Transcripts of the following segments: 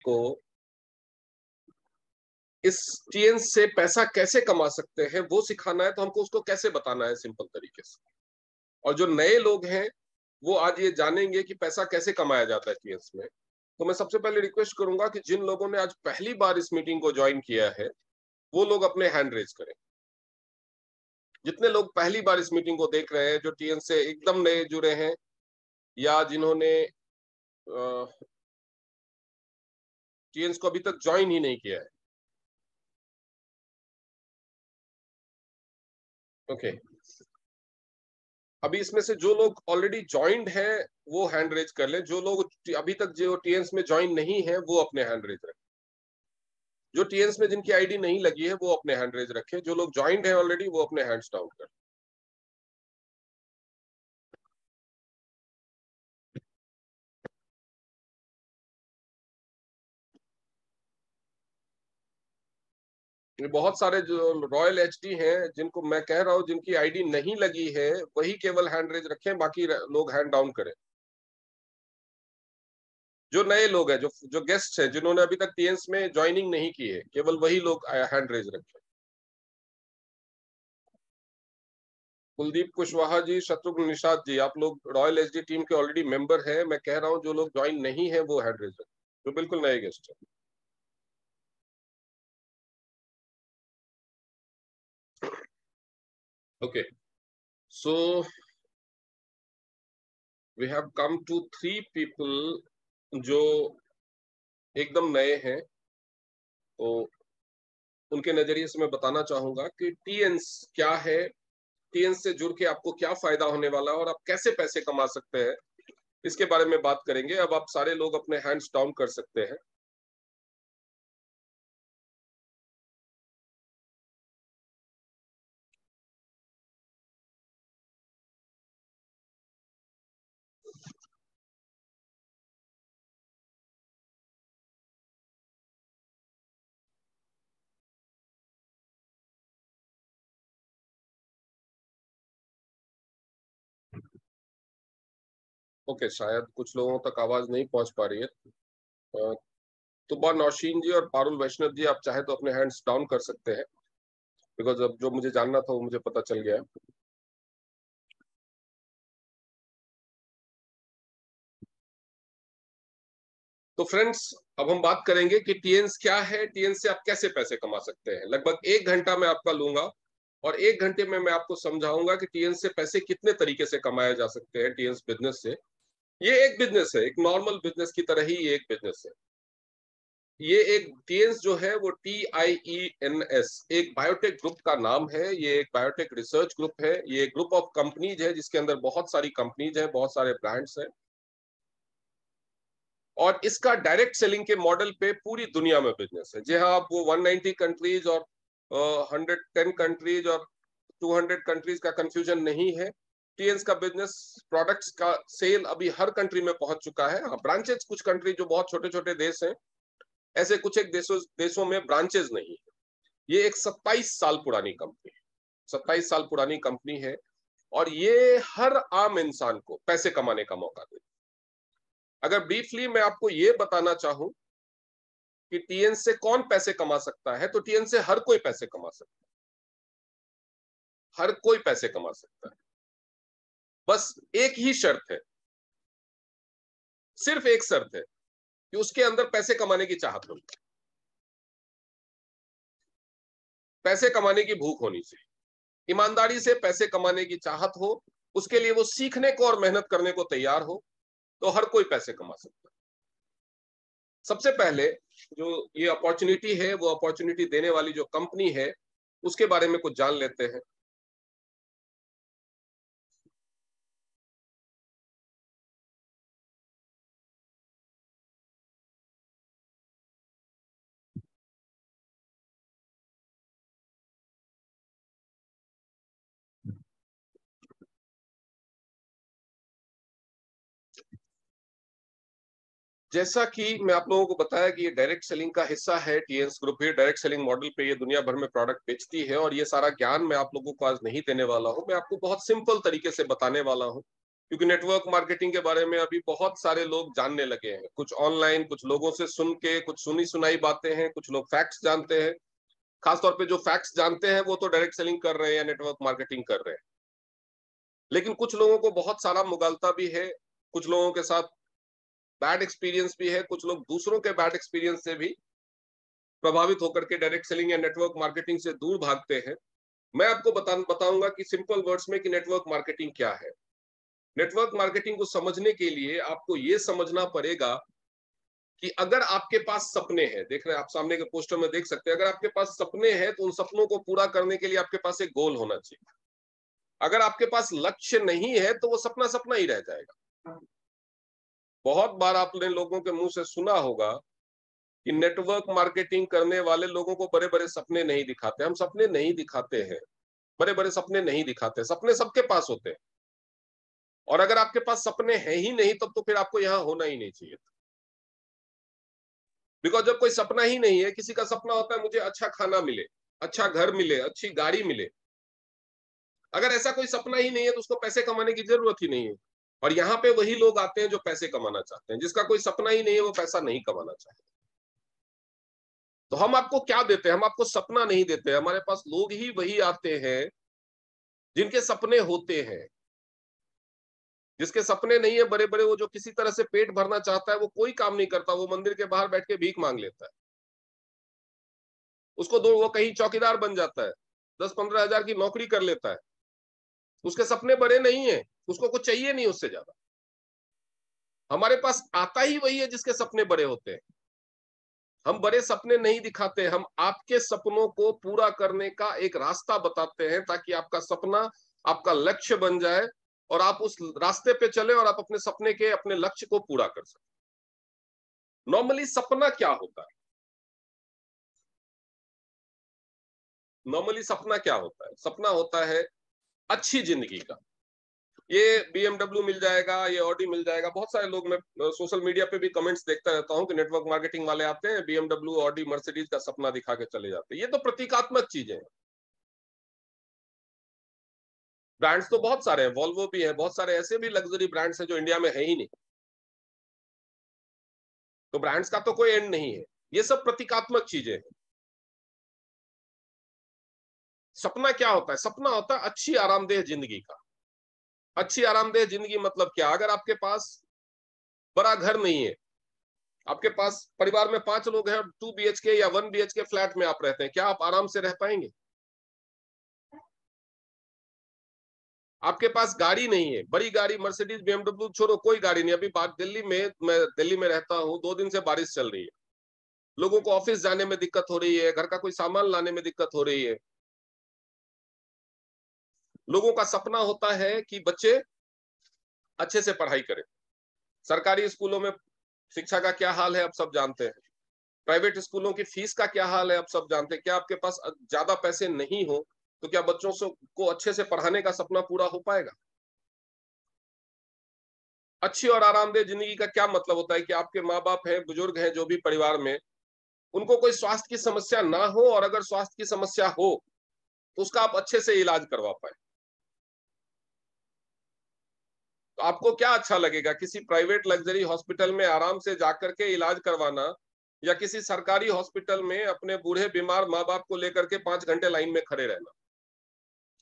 को इस टीएन्स से पैसा कैसे कमा सकते हैं वो सिखाना है, तो हमको उसको कैसे बताना है सिंपल तरीके से। और जो नए लोग हैं वो आज ये जानेंगे कि पैसा कैसे कमाया जाता है टीएन्स में। तो मैं सबसे पहले रिक्वेस्ट करूंगा कि जिन लोगों ने आज पहली बार इस मीटिंग को ज्वाइन किया है वो लोग अपने हैंड रेज करें। जितने लोग पहली बार इस मीटिंग को देख रहे हैं, जो टीएन्स से एकदम नए जुड़े हैं या जिन्होंने टीएन्स को अभी तक ज्वाइन ही नहीं किया है। ओके, अभी इसमें से जो लोग ऑलरेडी ज्वाइंड हैं वो हैंड रेज कर लें। जो लोग अभी तक जो टीएन्स में ज्वाइन नहीं है वो अपने हैंड रेज रखें। जो टीएन्स में जिनकी आईडी नहीं लगी है वो अपने हैंड रेज रखें। जो लोग ज्वाइंड है ऑलरेडी वो अपने हैंड्स डाउन करें। ये बहुत सारे जो रॉयल एचडी हैं जिनको मैं कह रहा हूं जिनकी आईडी नहीं लगी है वही केवल हैंड रेज रखें, बाकी लोग हैंड डाउन करें। जो नए लोग हैं, जो जो गेस्ट हैं जिन्होंने अभी तक टीएन्स में ज्वाइनिंग नहीं की है, केवल वही लोग हैंड रेज रखें। कुलदीप कुशवाहा जी, शत्रुघ्न निषाद जी, आप लोग रॉयल एचडी टीम के ऑलरेडी मेंबर हैं। मैं कह रहा हूं जो लोग ज्वाइन नहीं है वो हैंड रेज रखें, जो बिल्कुल नए गेस्ट हैं। Okay, so we have come to 3 people जो एकदम नए हैं। तो उनके नजरिए से मैं बताना चाहूंगा कि टीएन्स क्या है, टीएन्स से जुड़ के आपको क्या फायदा होने वाला है और आप कैसे पैसे कमा सकते हैं, इसके बारे में बात करेंगे। अब आप सारे लोग अपने हैंड्स डाउन कर सकते हैं। ओके, शायद कुछ लोगों तक आवाज नहीं पहुंच पा रही है। तुबा नौशीन जी और पारुल वैष्णव जी, आप चाहे तो अपने हैंड्स डाउन कर सकते हैं, बिकॉज अब जो मुझे जानना था वो मुझे पता चल गया है। तो फ्रेंड्स, अब हम बात करेंगे कि टीएन्स क्या है, टीएन्स से आप कैसे पैसे कमा सकते हैं। लगभग 1 घंटा मैं आपका लूंगा और 1 घंटे में मैं आपको समझाऊंगा कि टीएन्स से पैसे कितने तरीके से कमाए जा सकते हैं टीएन्स बिजनेस से। ये एक बिजनेस है, एक नॉर्मल बिजनेस की तरह ही ये एक बिजनेस है। ये एक टीएन्स जो है वो TIENS एक बायोटेक ग्रुप का नाम है। ये एक बायोटेक रिसर्च ग्रुप है। ये एक ग्रुप ऑफ कंपनीज है जिसके अंदर बहुत सारी कंपनीज है, बहुत सारे ब्रांड्स हैं। और इसका डायरेक्ट सेलिंग के मॉडल पे पूरी दुनिया में बिजनेस है। जी हाँ, आप वो 190 कंट्रीज और 110 कंट्रीज और 200 कंट्रीज का कंफ्यूजन नहीं है। टीएन्स का बिजनेस, प्रोडक्ट्स का सेल अभी हर कंट्री में पहुंच चुका है। हाँ, ब्रांचेस कुछ कंट्री जो बहुत छोटे छोटे देश हैं, ऐसे कुछ एक देशों में ब्रांचेस नहीं है। ये एक 27 साल पुरानी कंपनी है, 27 साल पुरानी कंपनी है। और ये हर आम इंसान को पैसे कमाने का मौका देती है। अगर ब्रीफली मैं आपको ये बताना चाहूं कि टीएन्स से कौन पैसे कमा सकता है, तो टीएन्स से हर कोई पैसे कमा सकता है। हर कोई पैसे कमा सकता है, बस एक ही शर्त है, सिर्फ एक शर्त है कि उसके अंदर पैसे कमाने की चाहत होनी, पैसे कमाने की भूख होनी चाहिए, ईमानदारी से पैसे कमाने की चाहत हो, उसके लिए वो सीखने को और मेहनत करने को तैयार हो, तो हर कोई पैसे कमा सकता है। सबसे पहले जो ये अपॉर्चुनिटी है, वो अपॉर्चुनिटी देने वाली जो कंपनी है उसके बारे में कुछ जान लेते हैं। जैसा कि मैं आप लोगों को बताया कि ये डायरेक्ट सेलिंग का हिस्सा है, टीएन्स ग्रुप ही डायरेक्ट सेलिंग मॉडल पे ये दुनिया भर में प्रोडक्ट बेचती है। और ये सारा ज्ञान मैं आप लोगों को आज नहीं देने वाला हूं, मैं आपको बहुत सिंपल तरीके से बताने वाला हूं क्योंकि नेटवर्क मार्केटिंग के बारे में अभी बहुत सारे लोग जानने लगे हैं, कुछ ऑनलाइन, कुछ लोगों से सुन के, कुछ सुनी सुनाई बातें हैं, कुछ लोग फैक्ट्स जानते हैं। खासतौर पे जो फैक्ट्स जानते हैं वो तो डायरेक्ट सेलिंग कर रहे हैं या नेटवर्क मार्केटिंग कर रहे हैं, लेकिन कुछ लोगों को बहुत सारा मुगालता भी है, कुछ लोगों के साथ बैड एक्सपीरियंस भी है, कुछ लोग दूसरों के बैड एक्सपीरियंस से भी प्रभावित होकर के डायरेक्ट सेलिंग या नेटवर्क मार्केटिंग से दूर भागते हैं। मैं आपको बताऊंगा कि सिंपल वर्ड्स में कि नेटवर्क मार्केटिंग क्या है। नेटवर्क मार्केटिंग को समझने के लिए आपको ये समझना पड़ेगा कि अगर आपके पास सपने हैं, देख रहे हैं आप सामने के पोस्टर में देख सकते हैं, अगर आपके पास सपने हैं तो उन सपनों को पूरा करने के लिए आपके पास एक गोल होना चाहिए। अगर आपके पास लक्ष्य नहीं है तो वो सपना सपना ही रह जाएगा। बहुत बार आपने लोगों के मुंह से सुना होगा कि नेटवर्क मार्केटिंग करने वाले लोगों को बड़े बड़े सपने नहीं दिखाते। हम सपने नहीं दिखाते हैं, बड़े बड़े सपने नहीं दिखाते, सपने सबके पास होते हैं। और अगर आपके पास सपने हैं ही नहीं तब तो फिर आपको यहां होना ही नहीं चाहिए। बिकॉज जब कोई सपना ही नहीं है, किसी का सपना होता है मुझे अच्छा खाना मिले, अच्छा घर मिले, अच्छी गाड़ी मिले। अगर ऐसा कोई सपना ही नहीं है तो उसको पैसे कमाने की जरूरत ही नहीं है। और यहाँ पे वही लोग आते हैं जो पैसे कमाना चाहते हैं। जिसका कोई सपना ही नहीं है वो पैसा नहीं कमाना चाहते। तो हम आपको क्या देते हैं? हम आपको सपना नहीं देते। हमारे पास लोग ही वही आते हैं जिनके सपने होते हैं। जिसके सपने नहीं है बड़े बड़े, वो जो किसी तरह से पेट भरना चाहता है, वो कोई काम नहीं करता, वो मंदिर के बाहर बैठ के भीख मांग लेता है। उसको दो, वो कहीं चौकीदार बन जाता है, 10-15 हजार की नौकरी कर लेता है। उसके सपने बड़े नहीं है, उसको कुछ चाहिए नहीं उससे ज्यादा। हमारे पास आता ही वही है जिसके सपने बड़े होते हैं। हम बड़े सपने नहीं दिखाते, हम आपके सपनों को पूरा करने का एक रास्ता बताते हैं ताकि आपका सपना आपका लक्ष्य बन जाए और आप उस रास्ते पे चले और आप अपने सपने के, अपने लक्ष्य को पूरा कर सकें। नॉर्मली सपना क्या होता है? नॉर्मली सपना क्या होता है? सपना होता है अच्छी जिंदगी का। ये BMW मिल जाएगा, ये ऑडी मिल जाएगा। बहुत सारे लोग, मैं सोशल मीडिया पे भी कमेंट्स देखता रहता हूँ कि नेटवर्क मार्केटिंग वाले आते हैं, BMW, ऑडी, मर्सिडीज का सपना दिखा के चले जाते हैं। ये तो प्रतीकात्मक चीजें हैं। ब्रांड्स तो बहुत सारे हैं, वॉल्वो भी है, बहुत सारे ऐसे भी लग्जरी ब्रांड्स हैं जो इंडिया में है ही नहीं। तो ब्रांड्स का तो कोई एंड नहीं है। ये सब प्रतीकात्मक चीजें हैं। सपना क्या होता है? सपना होता है अच्छी आरामदेह जिंदगी का। अच्छी आरामदेह जिंदगी मतलब क्या? अगर आपके पास बड़ा घर नहीं है, आपके पास परिवार में 5 लोग हैं, 2 BHK या 1 BHK फ्लैट में आप रहते हैं, क्या आप आराम से रह पाएंगे? आपके पास गाड़ी नहीं है, बड़ी गाड़ी मर्सिडीज, BMW छोड़ो, कोई गाड़ी नहीं। अभी बात दिल्ली में, मैं दिल्ली में रहता हूँ, 2 दिन से बारिश चल रही है। लोगों को ऑफिस जाने में दिक्कत हो रही है, घर का कोई सामान लाने में दिक्कत हो रही है। लोगों का सपना होता है कि बच्चे अच्छे से पढ़ाई करें। सरकारी स्कूलों में शिक्षा का क्या हाल है आप सब जानते हैं। प्राइवेट स्कूलों की फीस का क्या हाल है आप सब जानते हैं। क्या आपके पास ज्यादा पैसे नहीं हो तो क्या बच्चों को अच्छे से पढ़ाने का सपना पूरा हो पाएगा? अच्छी और आरामदेह जिंदगी का क्या मतलब होता है कि आपके माँ बाप हैं, बुजुर्ग हैं जो भी परिवार में, उनको कोई स्वास्थ्य की समस्या ना हो, और अगर स्वास्थ्य की समस्या हो तो उसका आप अच्छे से इलाज करवा पाए। तो आपको क्या अच्छा लगेगा? किसी प्राइवेट लग्जरी हॉस्पिटल में आराम से जाकर के इलाज करवाना, या किसी सरकारी हॉस्पिटल में अपने बूढ़े बीमार माँ बाप को लेकर के 5 घंटे लाइन में खड़े रहना?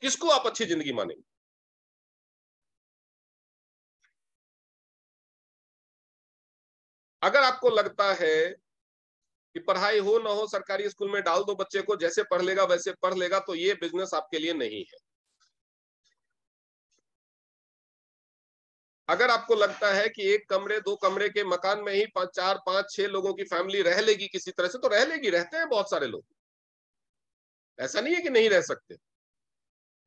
किसको आप अच्छी जिंदगी मानेंगे? अगर आपको लगता है कि पढ़ाई हो ना हो सरकारी स्कूल में डाल दो बच्चे को, जैसे पढ़ लेगा वैसे पढ़ लेगा, तो ये बिजनेस आपके लिए नहीं है। अगर आपको लगता है कि 1 कमरे 2 कमरे के मकान में ही 4 5 6 लोगों की फैमिली रह लेगी किसी तरह से, तो रह लेगी, रहते हैं बहुत सारे लोग, ऐसा नहीं है कि नहीं रह सकते।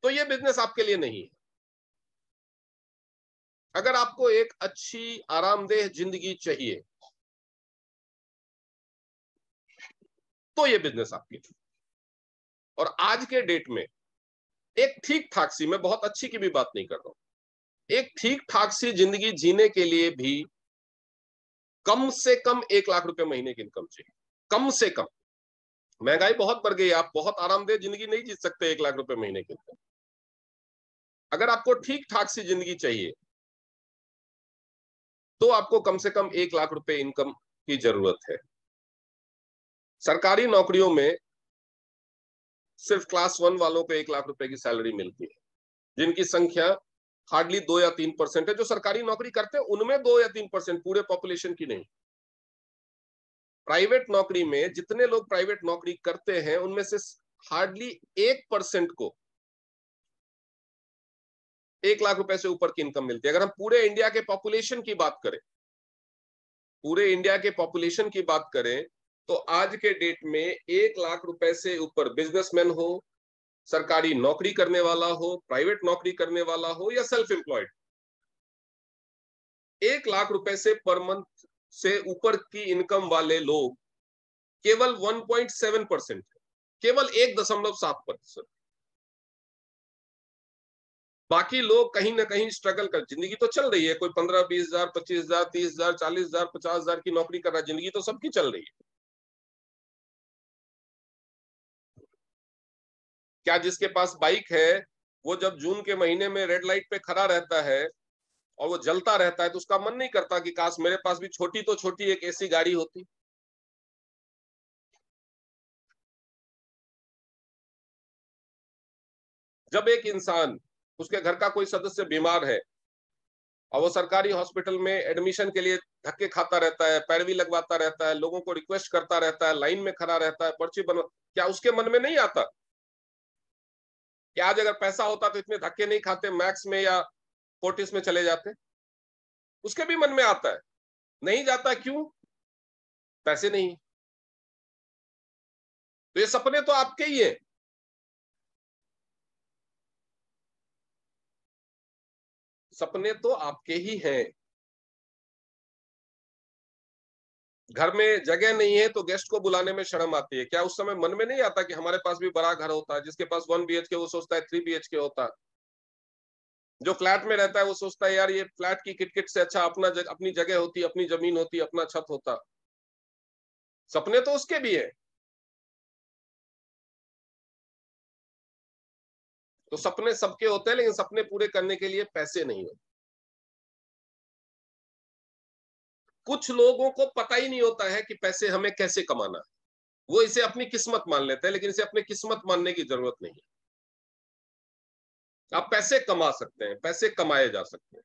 तो ये बिजनेस आपके लिए नहीं है। अगर आपको एक अच्छी आरामदेह जिंदगी चाहिए तो ये बिजनेस आपके लिए। और आज के डेट में एक ठीक ठाक सी, मैं बहुत अच्छी की भी बात नहीं कर रहा हूं, एक ठीक ठाक सी जिंदगी जीने के लिए भी कम से कम 1 लाख रुपए महीने की इनकम चाहिए। कम से कम। महंगाई बहुत बढ़ गई है, आप बहुत आरामदेह जिंदगी नहीं जी सकते 1 लाख रुपए महीने के इनकम। अगर आपको ठीक ठाक सी जिंदगी चाहिए तो आपको कम से कम 1 लाख रुपए इनकम की जरूरत है। सरकारी नौकरियों में सिर्फ क्लास 1 वालों को 1 लाख रुपए की सैलरी मिलती है, जिनकी संख्या हार्डली 2 या 3% है। जो सरकारी नौकरी करते हैं उनमें 2 या 3%, पूरे पॉपुलेशन की नहीं। प्राइवेट नौकरी में जितने लोग प्राइवेट नौकरी करते हैं उनमें से हार्डली 1% को 1 लाख रुपए से ऊपर की इनकम मिलती है। अगर हम पूरे इंडिया के पॉपुलेशन की बात करें, पूरे इंडिया के पॉपुलेशन की बात करें, तो आज के डेट में 1 लाख रुपए से ऊपर बिजनेसमैन हो, सरकारी नौकरी करने वाला हो, प्राइवेट नौकरी करने वाला हो या सेल्फ एम्प्लॉयड, 1 लाख रुपए से पर मंथ से ऊपर की इनकम वाले लोग केवल 1.7% है, केवल 1.7%। बाकी लोग कहीं ना कहीं स्ट्रगल कर, जिंदगी तो चल रही है, कोई 15-20 हजार, 25 हजार, 30 हजार, 40 हजार, 50 हजार की नौकरी कर रहा है, जिंदगी तो सबकी चल रही है। क्या जिसके पास बाइक है वो जब जून के महीने में रेड लाइट पे खड़ा रहता है और वो जलता रहता है तो उसका मन नहीं करता कि काश मेरे पास भी छोटी तो छोटी एक ऐसी गाड़ी होती? जब एक इंसान, उसके घर का कोई सदस्य बीमार है और वो सरकारी हॉस्पिटल में एडमिशन के लिए धक्के खाता रहता है, पैरवी लगवाता रहता है, लोगों को रिक्वेस्ट करता रहता है, लाइन में खड़ा रहता है, पर्ची बन, क्या उसके मन में नहीं आता कि आज अगर पैसा होता तो इतने धक्के नहीं खाते, मैक्स में या फोर्टिस में चले जाते? उसके भी मन में आता है। नहीं जाता क्यों? पैसे नहीं। तो ये सपने तो आपके ही हैं। सपने तो आपके ही हैं। घर में जगह नहीं है तो गेस्ट को बुलाने में शर्म आती है, क्या उस समय मन में नहीं आता कि हमारे पास भी बड़ा घर होता है? जिसके पास 1 BHK वो सोचता है 3 BHK होता। जो फ्लैट में रहता है वो सोचता है यार ये फ्लैट की किटकिट से अच्छा अपनी जगह होती, अपनी जमीन होती, अपना छत होता। सपने तो उसके भी है। तो सपने सबके होते हैं, लेकिन सपने पूरे करने के लिए पैसे नहीं होते। कुछ लोगों को पता ही नहीं होता है कि पैसे हमें कैसे कमाना है। वो इसे अपनी किस्मत मान लेते हैं, लेकिन इसे अपनी किस्मत मानने की जरूरत नहीं है। आप पैसे कमा सकते हैं, पैसे कमाए जा सकते हैं।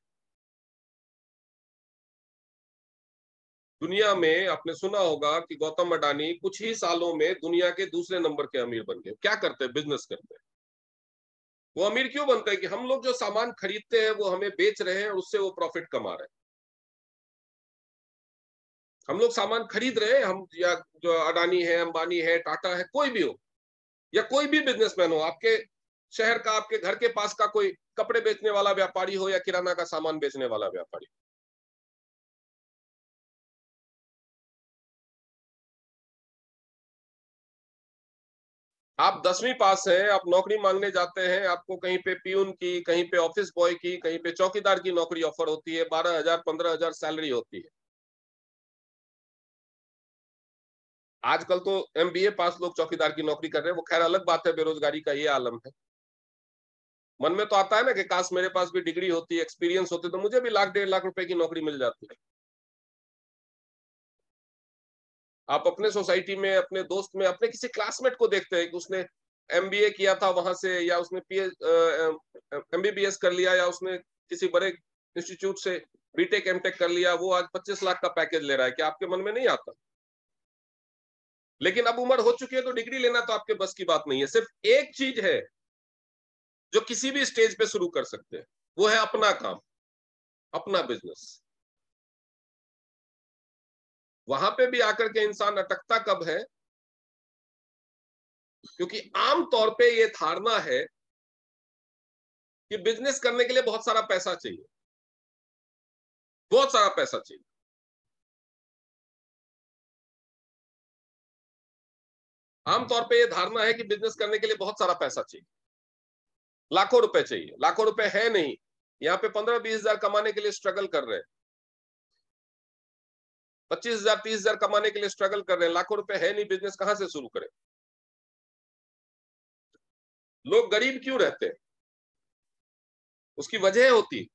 दुनिया में आपने सुना होगा कि गौतम अडानी कुछ ही सालों में दुनिया के दूसरे नंबर के अमीर बन गए। क्या करते हैं? बिजनेस करते हैं। वो अमीर क्यों बनते हैं? कि हम लोग जो सामान खरीदते हैं वो हमें बेच रहे हैं और उससे वो प्रॉफिट कमा रहे हैं। हम लोग सामान खरीद रहे हैं, हम या जो अडानी है, अंबानी है, टाटा है, कोई भी हो या कोई भी बिजनेसमैन हो, आपके शहर का, आपके घर के पास का कोई कपड़े बेचने वाला व्यापारी हो या किराना का सामान बेचने वाला व्यापारी, आप 10वीं पास हैं, आप नौकरी मांगने जाते हैं, आपको कहीं पे पियून की, कहीं पे ऑफिस बॉय की, कहीं पे चौकीदार की नौकरी ऑफर होती है, 12 हजार 15 हजार सैलरी होती है। आजकल तो MBA पास लोग चौकीदार की नौकरी कर रहे हैं। वो खैर अलग बात है, बेरोजगारी का ये आलम है। मन में तो आता है ना कि काश मेरे पास भी डिग्री होती, एक्सपीरियंस होती, तो मुझे भी 1 लाख 1.5 लाख रुपए की नौकरी मिल जाती। आप अपने सोसाइटी में, अपने दोस्त में, अपने किसी क्लासमेट को देखते हैं कि उसने MBA किया था वहां से, या उसने MBBS कर लिया, या उसने किसी बड़े इंस्टीट्यूट से बीटेक एमटेक कर लिया, वो आज 25 लाख का पैकेज ले रहा है। क्या आपके मन में नहीं आता? लेकिन अब उम्र हो चुकी है तो डिग्री लेना तो आपके बस की बात नहीं है। सिर्फ एक चीज है जो किसी भी स्टेज पे शुरू कर सकते हैं, वो है अपना काम, अपना बिजनेस। वहां पे भी आकर के इंसान अटकता कब है? क्योंकि आम तौर पे ये धारणा है कि बिजनेस करने के लिए बहुत सारा पैसा चाहिए, बहुत सारा पैसा चाहिए। आमतौर पे ये धारणा है कि बिजनेस करने के लिए बहुत सारा पैसा चाहिए, लाखों रुपए चाहिए। लाखों रुपए है नहीं। यहाँ पे 15-20 हजार कमाने के लिए स्ट्रगल कर रहे हैं, 25 हजार 30 हजार कमाने के लिए स्ट्रगल कर रहे हैं। लाखों रुपए है नहीं, बिजनेस कहां से शुरू करें? लोग गरीब क्यों रहते हैं? उसकी वजह होती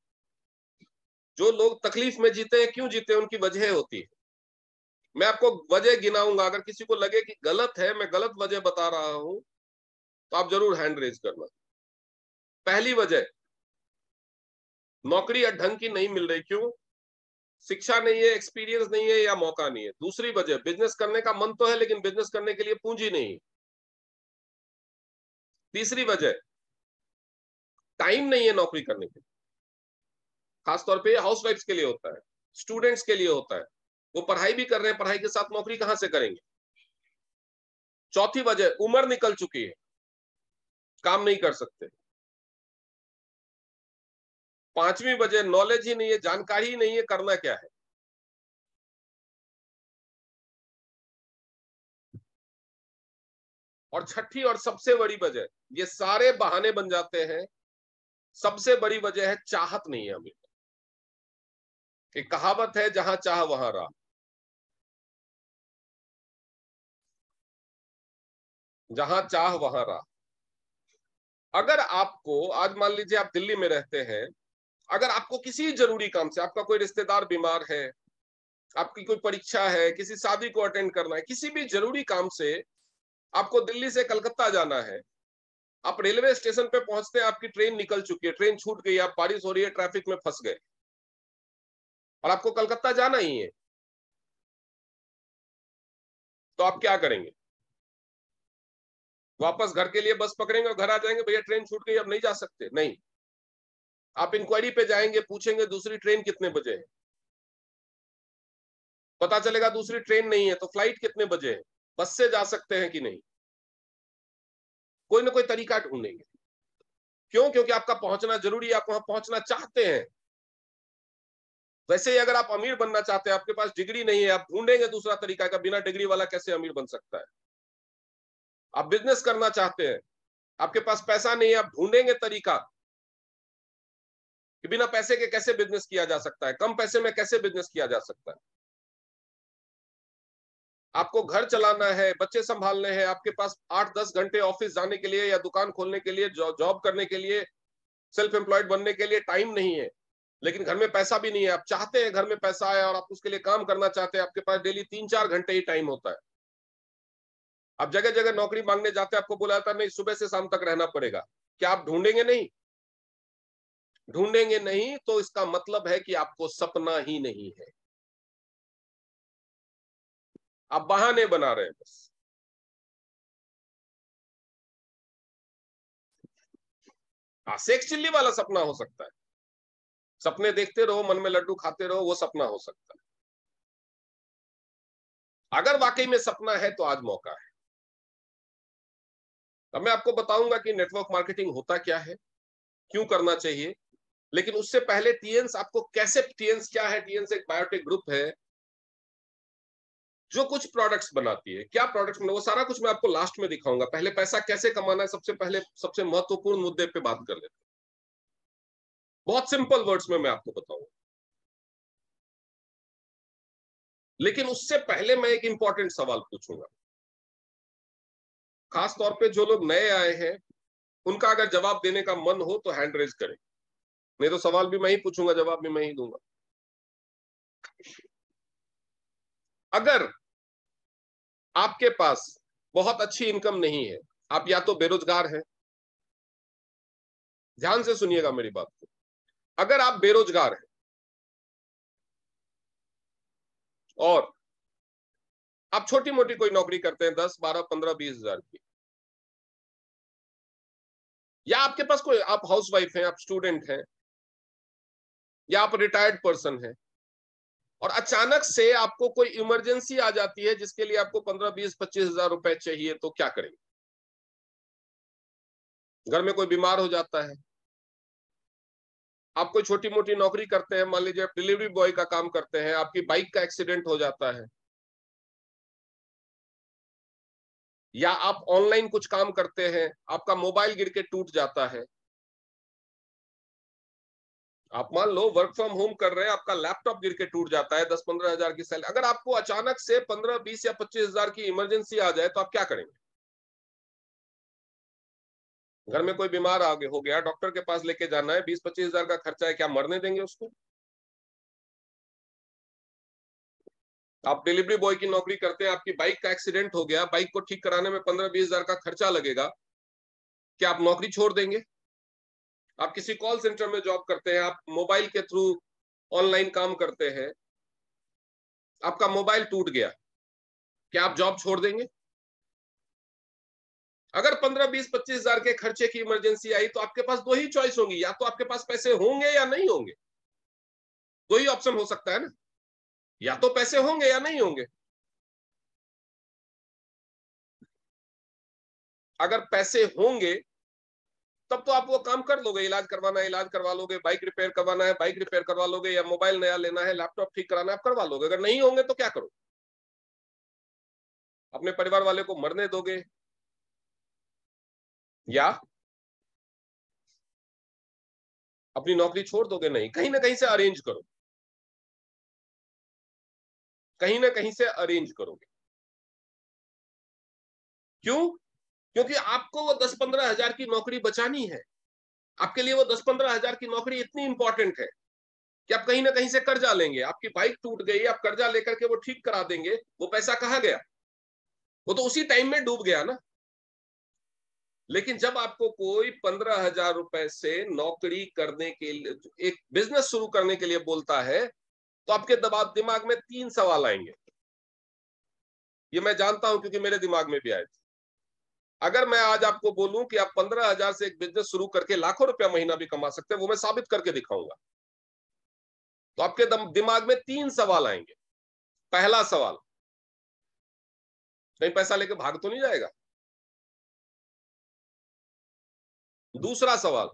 जो लोग तकलीफ में जीते हैं, क्यों जीते हैं, उनकी वजह होती है। मैं आपको वजह गिनाऊंगा, अगर किसी को लगे कि गलत है, मैं गलत वजह बता रहा हूं, तो आप जरूर हैंड रेज करना। पहली वजह, नौकरी ढंग की नहीं मिल रही, क्यों? शिक्षा नहीं है, एक्सपीरियंस नहीं है, या मौका नहीं है। दूसरी वजह, बिजनेस करने का मन तो है लेकिन बिजनेस करने के लिए पूंजी नहीं है। तीसरी वजह, टाइम नहीं है नौकरी करने के लिए। खासतौर पे हाउस वाइफ्स के लिए होता है, स्टूडेंट्स के लिए होता है। वो पढ़ाई भी कर रहे हैं, पढ़ाई के साथ नौकरी कहां से करेंगे? चौथी वजह, उम्र निकल चुकी है, काम नहीं कर सकते। पांचवी वजह, नॉलेज ही नहीं है, जानकारी ही नहीं है, करना क्या है। और छठी और सबसे बड़ी वजह, ये सारे बहाने बन जाते हैं, सबसे बड़ी वजह है चाहत नहीं है हमें। एक कहावत है, जहां चाह वहां राह। जहां चाह वहां राह। अगर आपको आज मान लीजिए आप दिल्ली में रहते हैं, अगर आपको किसी जरूरी काम से, आपका कोई रिश्तेदार बीमार है, आपकी कोई परीक्षा है, किसी शादी को अटेंड करना है, किसी भी जरूरी काम से आपको दिल्ली से कलकत्ता जाना है, आप रेलवे स्टेशन पे पहुंचते हैं, आपकी ट्रेन निकल चुकी है, ट्रेन छूट गई, आप बारिश हो रही है, ट्रैफिक में फंस गए और आपको कलकत्ता जाना ही है, तो आप क्या करेंगे? वापस घर के लिए बस पकड़ेंगे और घर आ जाएंगे, भैया ट्रेन छूट गई अब नहीं जा सकते? नहीं, आप इंक्वायरी पे जाएंगे, पूछेंगे दूसरी ट्रेन कितने बजे है, पता चलेगा दूसरी ट्रेन नहीं है, तो फ्लाइट कितने बजे है, बस से जा सकते हैं कि नहीं? कोई ना कोई तरीका ढूंढेंगे। क्यों? क्योंकि आपका पहुंचना जरूरी है, आप वहां पहुंचना चाहते हैं। वैसे ही अगर आप अमीर बनना चाहते हैं, आपके पास डिग्री नहीं है, आप ढूंढेंगे दूसरा तरीका का, बिना डिग्री वाला कैसे अमीर बन सकता है। आप बिजनेस करना चाहते हैं, आपके पास पैसा नहीं है, आप ढूंढेंगे तरीका कि बिना पैसे के कैसे बिजनेस किया जा सकता है, कम पैसे में कैसे बिजनेस किया जा सकता है। आपको घर चलाना है, बच्चे संभालने हैं, आपके पास 8-10 घंटे ऑफिस जाने के लिए या दुकान खोलने के लिए, जॉब करने के लिए, सेल्फ एम्प्लॉयड बनने के लिए टाइम नहीं है, लेकिन घर में पैसा भी नहीं है। आप चाहते हैं घर में पैसा आए और आप उसके लिए काम करना चाहते हैं, आपके पास डेली 3-4 घंटे ही टाइम होता है। आप जगह जगह नौकरी मांगने जाते हैं, आपको बोला जाता है नहीं, सुबह से शाम तक रहना पड़ेगा। क्या आप ढूंढेंगे नहीं? ढूंढेंगे नहीं, तो इसका मतलब है कि आपको सपना ही नहीं है, आप बहाने बना रहे हैं बस। सेक्स चिल्ली वाला सपना हो सकता है, सपने देखते रहो, मन में लड्डू खाते रहो, वो सपना हो सकता है। अगर वाकई में सपना है तो आज मौका है। अब मैं आपको बताऊंगा कि नेटवर्क मार्केटिंग होता क्या है, क्यों करना चाहिए, लेकिन उससे पहले टीएन्स आपको कैसे, टीएन्स क्या है? टीएन्स एक बायोटेक ग्रुप है जो कुछ प्रोडक्ट्स बनाती है। क्या प्रोडक्ट्स बना, वो सारा कुछ मैं आपको लास्ट में दिखाऊंगा। पहले पैसा कैसे कमाना है, सबसे पहले सबसे महत्वपूर्ण मुद्दे पे बात कर लेते हैं। बहुत सिंपल वर्ड्स में मैं आपको बताऊंगा, लेकिन उससे पहले मैं एक इंपॉर्टेंट सवाल पूछूंगा। खास तौर पे जो लोग नए आए हैं, उनका अगर जवाब देने का मन हो तो हैंड रेज करें, नहीं तो सवाल भी मैं ही पूछूंगा, जवाब भी मैं ही दूंगा। अगर आपके पास बहुत अच्छी इनकम नहीं है, आप या तो बेरोजगार हैं, ध्यान से सुनिएगा मेरी बात को, अगर आप बेरोजगार हैं और आप छोटी मोटी कोई नौकरी करते हैं, 10, 12, 15, 20 हजार की, या आपके पास कोई, आप हाउस वाइफ हैं, आप स्टूडेंट हैं, या आप रिटायर्ड पर्सन हैं, और अचानक से आपको कोई इमरजेंसी आ जाती है जिसके लिए आपको 15, 20, 25 हजार रुपए चाहिए, तो क्या करेंगे? घर में कोई बीमार हो जाता है, आप कोई छोटी मोटी नौकरी करते हैं, मान लीजिए आप डिलीवरी बॉय का काम करते हैं, आपकी बाइक का एक्सीडेंट हो जाता है, या आप ऑनलाइन कुछ काम करते हैं, आपका मोबाइल गिर के टूट जाता है, आप मान लो वर्क फ्रॉम होम कर रहे हैं, आपका लैपटॉप गिर के टूट जाता है, 10-15 हजार की सैलरी, अगर आपको अचानक से 15, 20 या 25 हजार की इमरजेंसी आ जाए, तो आप क्या करेंगे? घर में कोई बीमार आगे हो गया, डॉक्टर के पास लेके जाना है, 20-25 हजार का खर्चा है, क्या मरने देंगे उसको? आप डिलीवरी बॉय की नौकरी करते हैं, आपकी बाइक का एक्सीडेंट हो गया, बाइक को ठीक कराने में 15-20 हजार का खर्चा लगेगा, क्या आप नौकरी छोड़ देंगे? आप किसी कॉल सेंटर में जॉब करते हैं, आप मोबाइल के थ्रू ऑनलाइन काम करते हैं, आपका मोबाइल टूट गया, क्या आप जॉब छोड़ देंगे? अगर 15-20-25 हजार के खर्चे की इमरजेंसी आई तो आपके पास दो ही चॉइस होंगी, या तो आपके पास पैसे होंगे या नहीं होंगे। दो ही ऑप्शन हो सकता है ना, या तो पैसे होंगे या नहीं होंगे। अगर पैसे होंगे तब तो आप वो काम कर लोगे, इलाज करवाना है इलाज करवा लोगे, बाइक रिपेयर करवाना है बाइक रिपेयर करवा लोगे, या मोबाइल नया लेना है, लैपटॉप ठीक कराना है, आप करवा लोगे। अगर नहीं होंगे तो क्या करो? अपने परिवार वाले को मरने दोगे, या अपनी नौकरी छोड़ दोगे? नहीं, कहीं ना कहीं से अरेंज करो, कहीं ना कहीं से अरेंज करोगे। क्यों? क्योंकि आपको वो 10-15 हजार की नौकरी बचानी है। आपके लिए वो 10-15 हजार की नौकरी इतनी इंपॉर्टेंट है कि आप कहीं ना कहीं से कर्जा लेंगे। आपकी बाइक टूट गई, आप कर्जा लेकर के वो ठीक करा देंगे, वो पैसा कहाँ गया? वो तो उसी टाइम में डूब गया ना। लेकिन जब आपको कोई 15 हजार रुपए से नौकरी करने के लिए, एक बिजनेस शुरू करने के लिए बोलता है, तो आपके दिमाग में 3 सवाल आएंगे। ये मैं जानता हूं क्योंकि मेरे दिमाग में भी आए थे। अगर मैं आज आपको बोलूं कि आप 15 हजार से एक बिजनेस शुरू करके लाखों रुपया महीना भी कमा सकते हैं, वो मैं साबित करके दिखाऊंगा, तो आपके दिमाग में 3 सवाल आएंगे। पहला सवाल, कहीं पैसा लेके भाग तो नहीं जाएगा? दूसरा सवाल,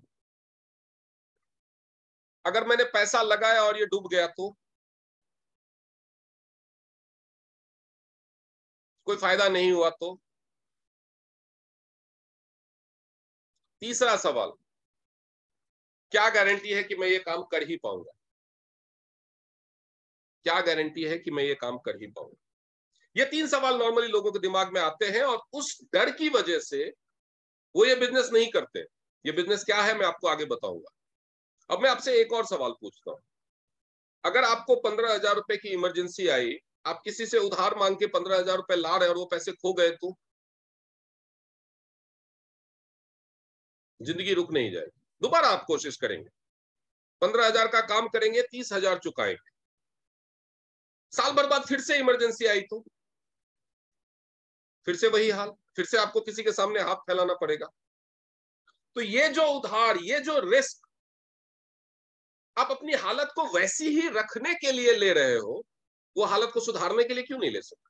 अगर मैंने पैसा लगाया और ये डूब गया तो कोई फायदा नहीं हुआ तो? तीसरा सवाल, क्या गारंटी है कि मैं ये काम कर ही पाऊंगा? क्या गारंटी है कि मैं ये काम कर ही पाऊंगा? ये 3 सवाल नॉर्मली लोगों के दिमाग में आते हैं, और उस डर की वजह से वो ये बिजनेस नहीं करते। ये बिजनेस क्या है मैं आपको आगे बताऊंगा। अब मैं आपसे एक और सवाल पूछता हूं। अगर आपको 15 हजार रुपए की इमरजेंसी आई, आप किसी से उधार मांग के 15 हजार रुपए ला रहे और वो पैसे खो गए तो जिंदगी रुक नहीं जाएगी, दोबारा आप कोशिश करेंगे, 15 हजार का काम करेंगे, 30 हजार चुकाएंगे। साल भर बाद फिर से इमरजेंसी आई तो फिर से वही हाल, फिर से आपको किसी के सामने हाथ फैलाना पड़ेगा। तो ये जो उधार, ये जो रिस्क आप अपनी हालत को वैसी ही रखने के लिए ले रहे हो, वो हालत को सुधारने के लिए क्यों नहीं ले सकते?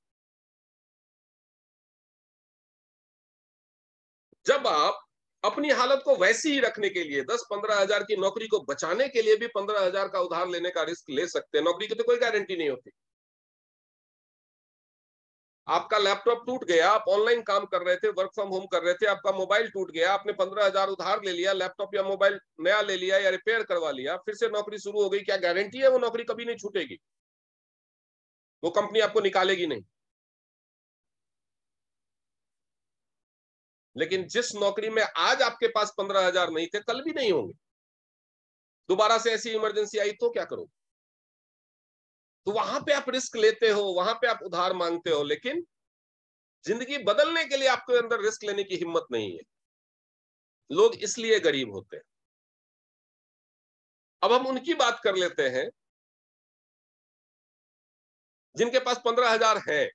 जब आप अपनी हालत को वैसी ही रखने के लिए 10-15 हजार की नौकरी को बचाने के लिए भी 15 हजार का उधार लेने का रिस्क ले सकते हैं। नौकरी की तो कोई गारंटी नहीं होती। आपका लैपटॉप टूट गया, आप ऑनलाइन काम कर रहे थे, वर्क फ्रॉम होम कर रहे थे, आपका मोबाइल टूट गया, आपने 15 हजार उधार ले लिया, लैपटॉप या मोबाइल नया ले लिया या रिपेयर करवा लिया, फिर से नौकरी शुरू हो गई, क्या गारंटी है वो नौकरी कभी नहीं छूटेगी? वो कंपनी आपको निकालेगी नहीं। लेकिन जिस नौकरी में आज आपके पास 15 हजार नहीं थे, कल भी नहीं होंगे। दोबारा से ऐसी इमरजेंसी आई तो क्या करोगे? तो वहां पे आप रिस्क लेते हो, वहां पे आप उधार मांगते हो, लेकिन जिंदगी बदलने के लिए आपके अंदर रिस्क लेने की हिम्मत नहीं है। लोग इसलिए गरीब होते हैं। अब हम उनकी बात कर लेते हैं जिनके पास 15 हजार है।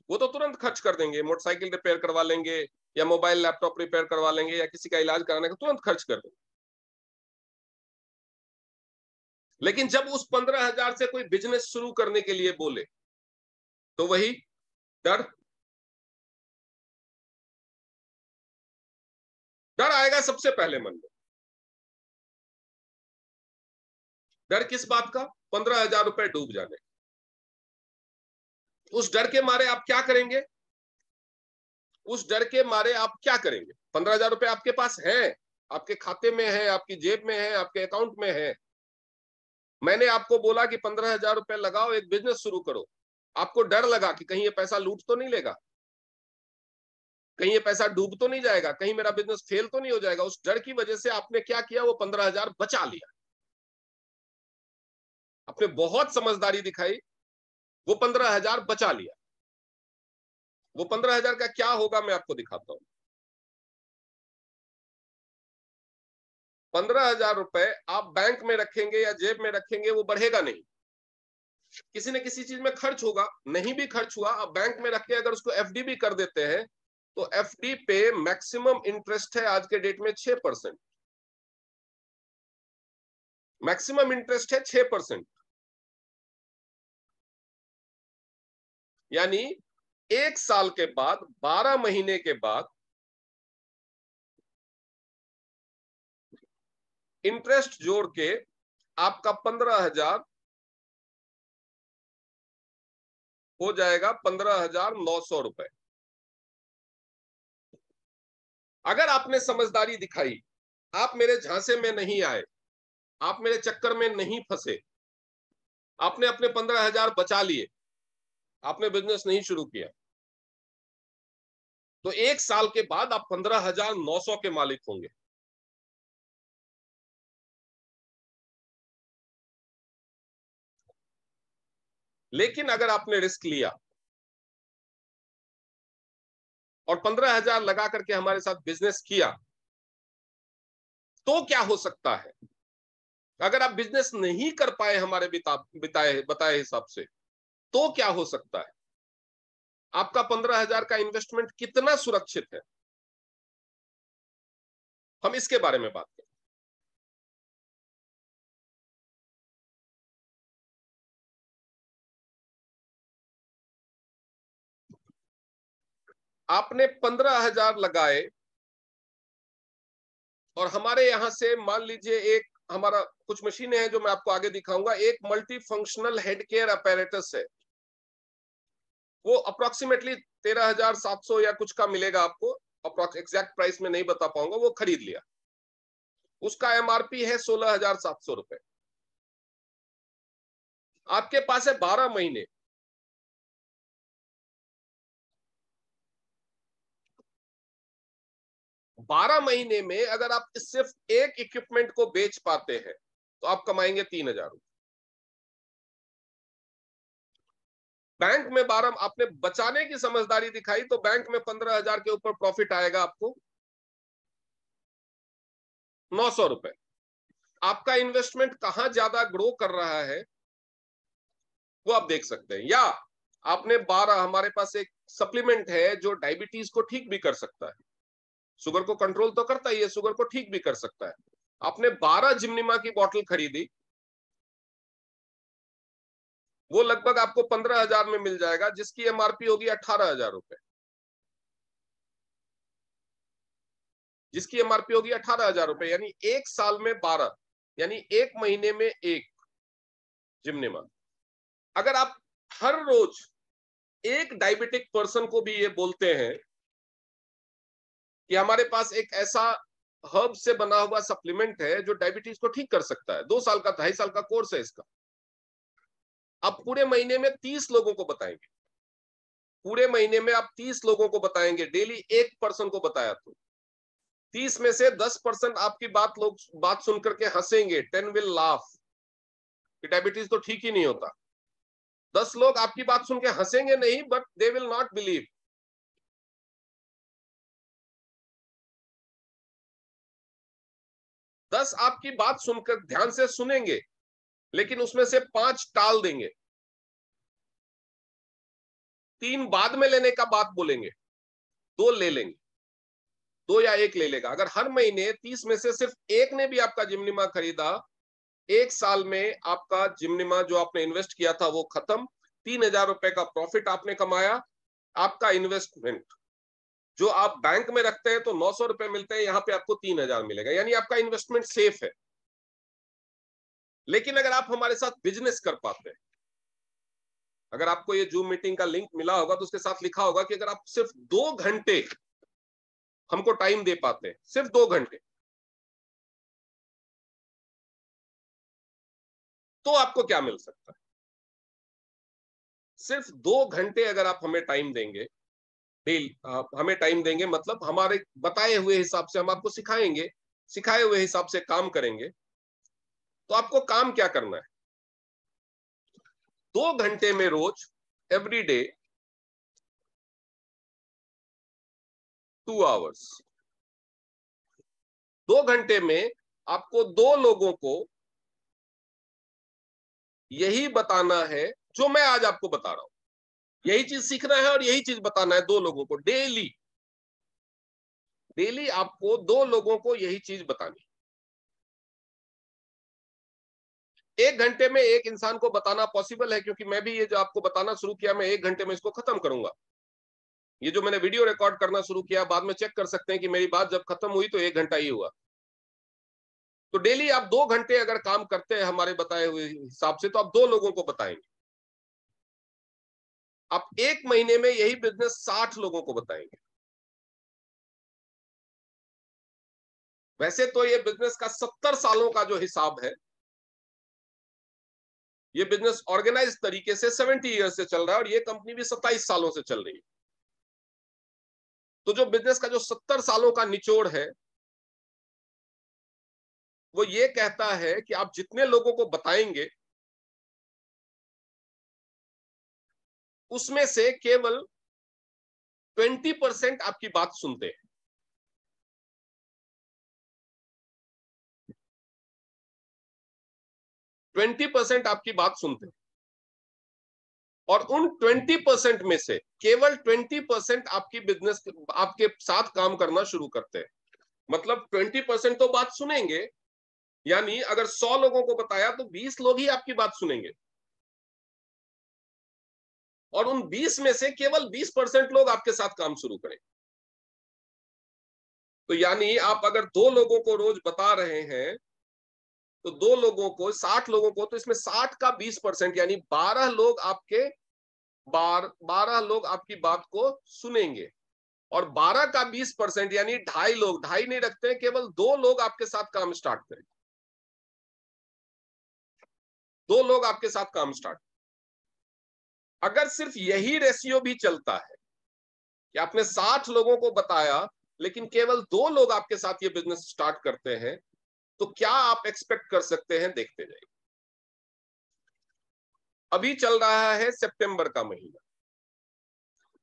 वो तो तुरंत खर्च कर देंगे, मोटरसाइकिल रिपेयर करवा लेंगे, या मोबाइल लैपटॉप रिपेयर करवा लेंगे, या किसी का इलाज कराने का तुरंत खर्च कर देंगे। लेकिन जब उस 15 हजार से कोई बिजनेस शुरू करने के लिए बोले, तो वही डर, डर आएगा सबसे पहले मन में। डर किस बात का? 15 हजार रुपए डूब जाने। उस डर के मारे आप क्या करेंगे? उस डर के मारे आप क्या करेंगे? 15 हजार रुपए आपके पास है, आपके खाते में है, आपकी जेब में है, आपके अकाउंट में है। मैंने आपको बोला कि 15 हजार रुपए लगाओ, एक बिजनेस शुरू करो। आपको डर लगा कि कहीं ये पैसा लूट तो नहीं लेगा, कहीं ये पैसा डूब तो नहीं जाएगा, कहीं मेरा बिजनेस फेल तो नहीं हो जाएगा। उस डर की वजह से आपने क्या किया? वो 15 हजार बचा लिया। आपने बहुत समझदारी दिखाई, वो 15,000 बचा लिया। वो 15,000 का क्या होगा मैं आपको दिखाता हूं। 15,000 रुपए आप बैंक में रखेंगे या जेब में रखेंगे, वो बढ़ेगा नहीं, किसी न किसी चीज में खर्च होगा। नहीं भी खर्च हुआ, आप बैंक में रख के अगर उसको एफडी भी कर देते हैं, तो एफडी पे मैक्सिमम इंटरेस्ट है आज के डेट में 6%। मैक्सिमम इंटरेस्ट है 6%। यानी 1 साल के बाद, 12 महीने के बाद इंटरेस्ट जोड़ के आपका 15,000 हो जाएगा 15,900 रुपए। अगर आपने समझदारी दिखाई, आप मेरे झांसे में नहीं आए, आप मेरे चक्कर में नहीं फंसे, आपने अपने 15,000 बचा लिए, आपने बिजनेस नहीं शुरू किया, तो 1 साल के बाद आप 15,900 के मालिक होंगे। लेकिन अगर आपने रिस्क लिया और 15,000 लगा करके हमारे साथ बिजनेस किया, तो क्या हो सकता है? अगर आप बिजनेस नहीं कर पाए हमारे बताए हिसाब से, तो क्या हो सकता है? आपका 15,000 का इन्वेस्टमेंट कितना सुरक्षित है? हम इसके बारे में बात करें। आपने 15,000 लगाए और हमारे यहां से मान लीजिए एक हमारा कुछ मशीनें हैं जो मैं आपको आगे दिखाऊंगा, एक multi functional head care apparatus है, वो अप्रोक्सीमेटली 13,700 या कुछ का मिलेगा आपको, अप्रोक्स एग्जैक्ट प्राइस में नहीं बता पाऊंगा, वो खरीद लिया। उसका एमआरपी है 16,700 रुपए। आपके पास है 12 महीने, 12 महीने में अगर आप सिर्फ एक इक्विपमेंट को बेच पाते हैं तो आप कमाएंगे 3,000 रुपए। बैंक में 12, आपने बचाने की समझदारी दिखाई तो बैंक में 15,000 के ऊपर प्रॉफिट आएगा आपको 900 रुपए। आपका इन्वेस्टमेंट कहां ज्यादा ग्रो कर रहा है वो आप देख सकते हैं। या आपने 12, हमारे पास एक सप्लीमेंट है जो डायबिटीज को ठीक भी कर सकता है, शुगर को कंट्रोल तो करता ही है, शुगर को ठीक भी कर सकता है। आपने 12 जिम्निमा की बोतल खरीदी, वो लगभग आपको 15,000 में मिल जाएगा, जिसकी एमआरपी होगी 18,000 रुपए, जिसकी एमआरपी होगी 18,000 रुपए। यानी 1 साल में 12, यानी 1 महीने में 1 जिम्निमा। अगर आप हर रोज एक डायबिटिक पर्सन को भी ये बोलते हैं कि हमारे पास एक ऐसा हर्ब से बना हुआ सप्लीमेंट है जो डायबिटीज को ठीक कर सकता है, 2 साल का 2.5 साल का कोर्स है इसका, आप पूरे महीने में 30 लोगों को बताएंगे, पूरे महीने में आप 30 लोगों को बताएंगे, डेली एक पर्सन को बताया तो 30 में से 10% आपकी बात सुन करके हंसेंगे, 10 विल लाफ कि डायबिटीज तो ठीक ही नहीं होता। 10 लोग आपकी बात सुन के हंसेंगे नहीं, but they will not believe. 10 आपकी बात सुनकर ध्यान से सुनेंगे, लेकिन उसमें से 5 टाल देंगे, 3 बाद में लेने का बात बोलेंगे, 2 ले लेंगे, 2 या 1 ले लेगा। अगर हर महीने 30 में से सिर्फ एक ने भी आपका जिम्निमा खरीदा, 1 साल में आपका जिम्निमा जो आपने इन्वेस्ट किया था वो खत्म, 3,000 रुपए का प्रॉफिट आपने कमाया। आपका इन्वेस्टमेंट जो आप बैंक में रखते हैं तो 900 रुपए मिलते हैं, यहां पे आपको 3,000 मिलेगा, यानी आपका इन्वेस्टमेंट सेफ है। लेकिन अगर आप हमारे साथ बिजनेस कर पाते हैं, अगर आपको ये जूम मीटिंग का लिंक मिला होगा तो उसके साथ लिखा होगा कि अगर आप सिर्फ 2 घंटे हमको टाइम दे पाते हैं, सिर्फ 2 घंटे, तो आपको क्या मिल सकता है? सिर्फ 2 घंटे अगर आप हमें टाइम देंगे, डेली हमें टाइम देंगे, मतलब हमारे बताए हुए हिसाब से हम आपको सिखाएंगे, सिखाए हुए हिसाब से काम करेंगे, तो आपको काम क्या करना है? 2 घंटे में रोज, एवरी डे 2 आवर्स, 2 घंटे में आपको 2 लोगों को यही बताना है जो मैं आज आपको बता रहा हूं। यही चीज सीखना है और यही चीज बताना है 2 लोगों को डेली। डेली आपको 2 लोगों को यही चीज बतानी। 1 घंटे में एक इंसान को बताना पॉसिबल है, क्योंकि मैं भी ये जो आपको बताना शुरू किया, मैं 1 घंटे में इसको खत्म करूंगा। ये जो मैंने वीडियो रिकॉर्ड करना शुरू किया, बाद में चेक कर सकते हैं कि मेरी बात जब खत्म हुई तो 1 घंटा ही हुआ। तो डेली आप 2 घंटे अगर काम करते हैं हमारे बताए हुए हिसाब से, तो आप 2 लोगों को बताएंगे। आप 1 महीने में यही बिजनेस 60 लोगों को बताएंगे। वैसे तो ये बिजनेस का 70 सालों का जो हिसाब है, ये बिजनेस ऑर्गेनाइज तरीके से 70 ईयर से चल रहा है और ये कंपनी भी 27 सालों से चल रही है। तो जो बिजनेस का जो 70 सालों का निचोड़ है, वो ये कहता है कि आप जितने लोगों को बताएंगे, उसमें से केवल 20% आपकी बात सुनते हैं। 20% आपकी बात सुनते हैं और उन 20% में से केवल 20% आपकी बिजनेस आपके साथ काम करना शुरू करते हैं। मतलब 20% तो बात सुनेंगे, यानी अगर 100 लोगों को बताया तो 20 लोग ही आपकी बात सुनेंगे और उन 20 में से केवल 20% लोग आपके साथ काम शुरू करें। तो यानी आप अगर 2 लोगों को रोज बता रहे हैं, तो 2 लोगों को, 60 लोगों को, तो इसमें 60 का 20% यानी 12 लोग आपके 12 लोग आपकी बात को सुनेंगे और 12 का 20% यानी 2.5 लोग, 2.5 नहीं रखते हैं, केवल 2 लोग आपके साथ काम स्टार्ट करें। 2 लोग आपके साथ काम स्टार्ट। अगर सिर्फ यही रेशियो भी चलता है कि आपने 60 लोगों को बताया लेकिन केवल 2 लोग आपके साथ ये बिजनेस स्टार्ट करते हैं, तो क्या आप एक्सपेक्ट कर सकते हैं? देखते जाइए। अभी चल रहा है सितंबर का महीना।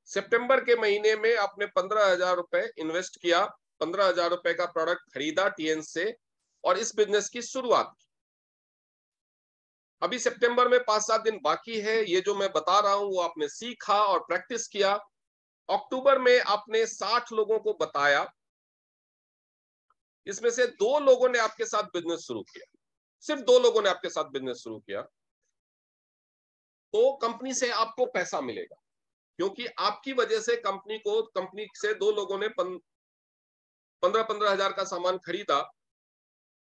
सितंबर के महीने में आपने 15,000 रुपए इन्वेस्ट किया, 15,000 रुपए का प्रोडक्ट खरीदा टीएन से और इस बिजनेस की शुरुआत की। अभी सितंबर में 5-7 दिन बाकी है। ये जो मैं बता रहा हूं वो आपने सीखा और प्रैक्टिस किया। अक्टूबर में आपने 60 लोगों को बताया, इसमें से 2 लोगों ने आपके साथ बिजनेस शुरू किया, सिर्फ 2 लोगों ने आपके साथ बिजनेस शुरू किया, तो कंपनी से आपको पैसा मिलेगा, क्योंकि आपकी वजह से कंपनी से 2 लोगों ने 15-15 हजार का सामान खरीदा,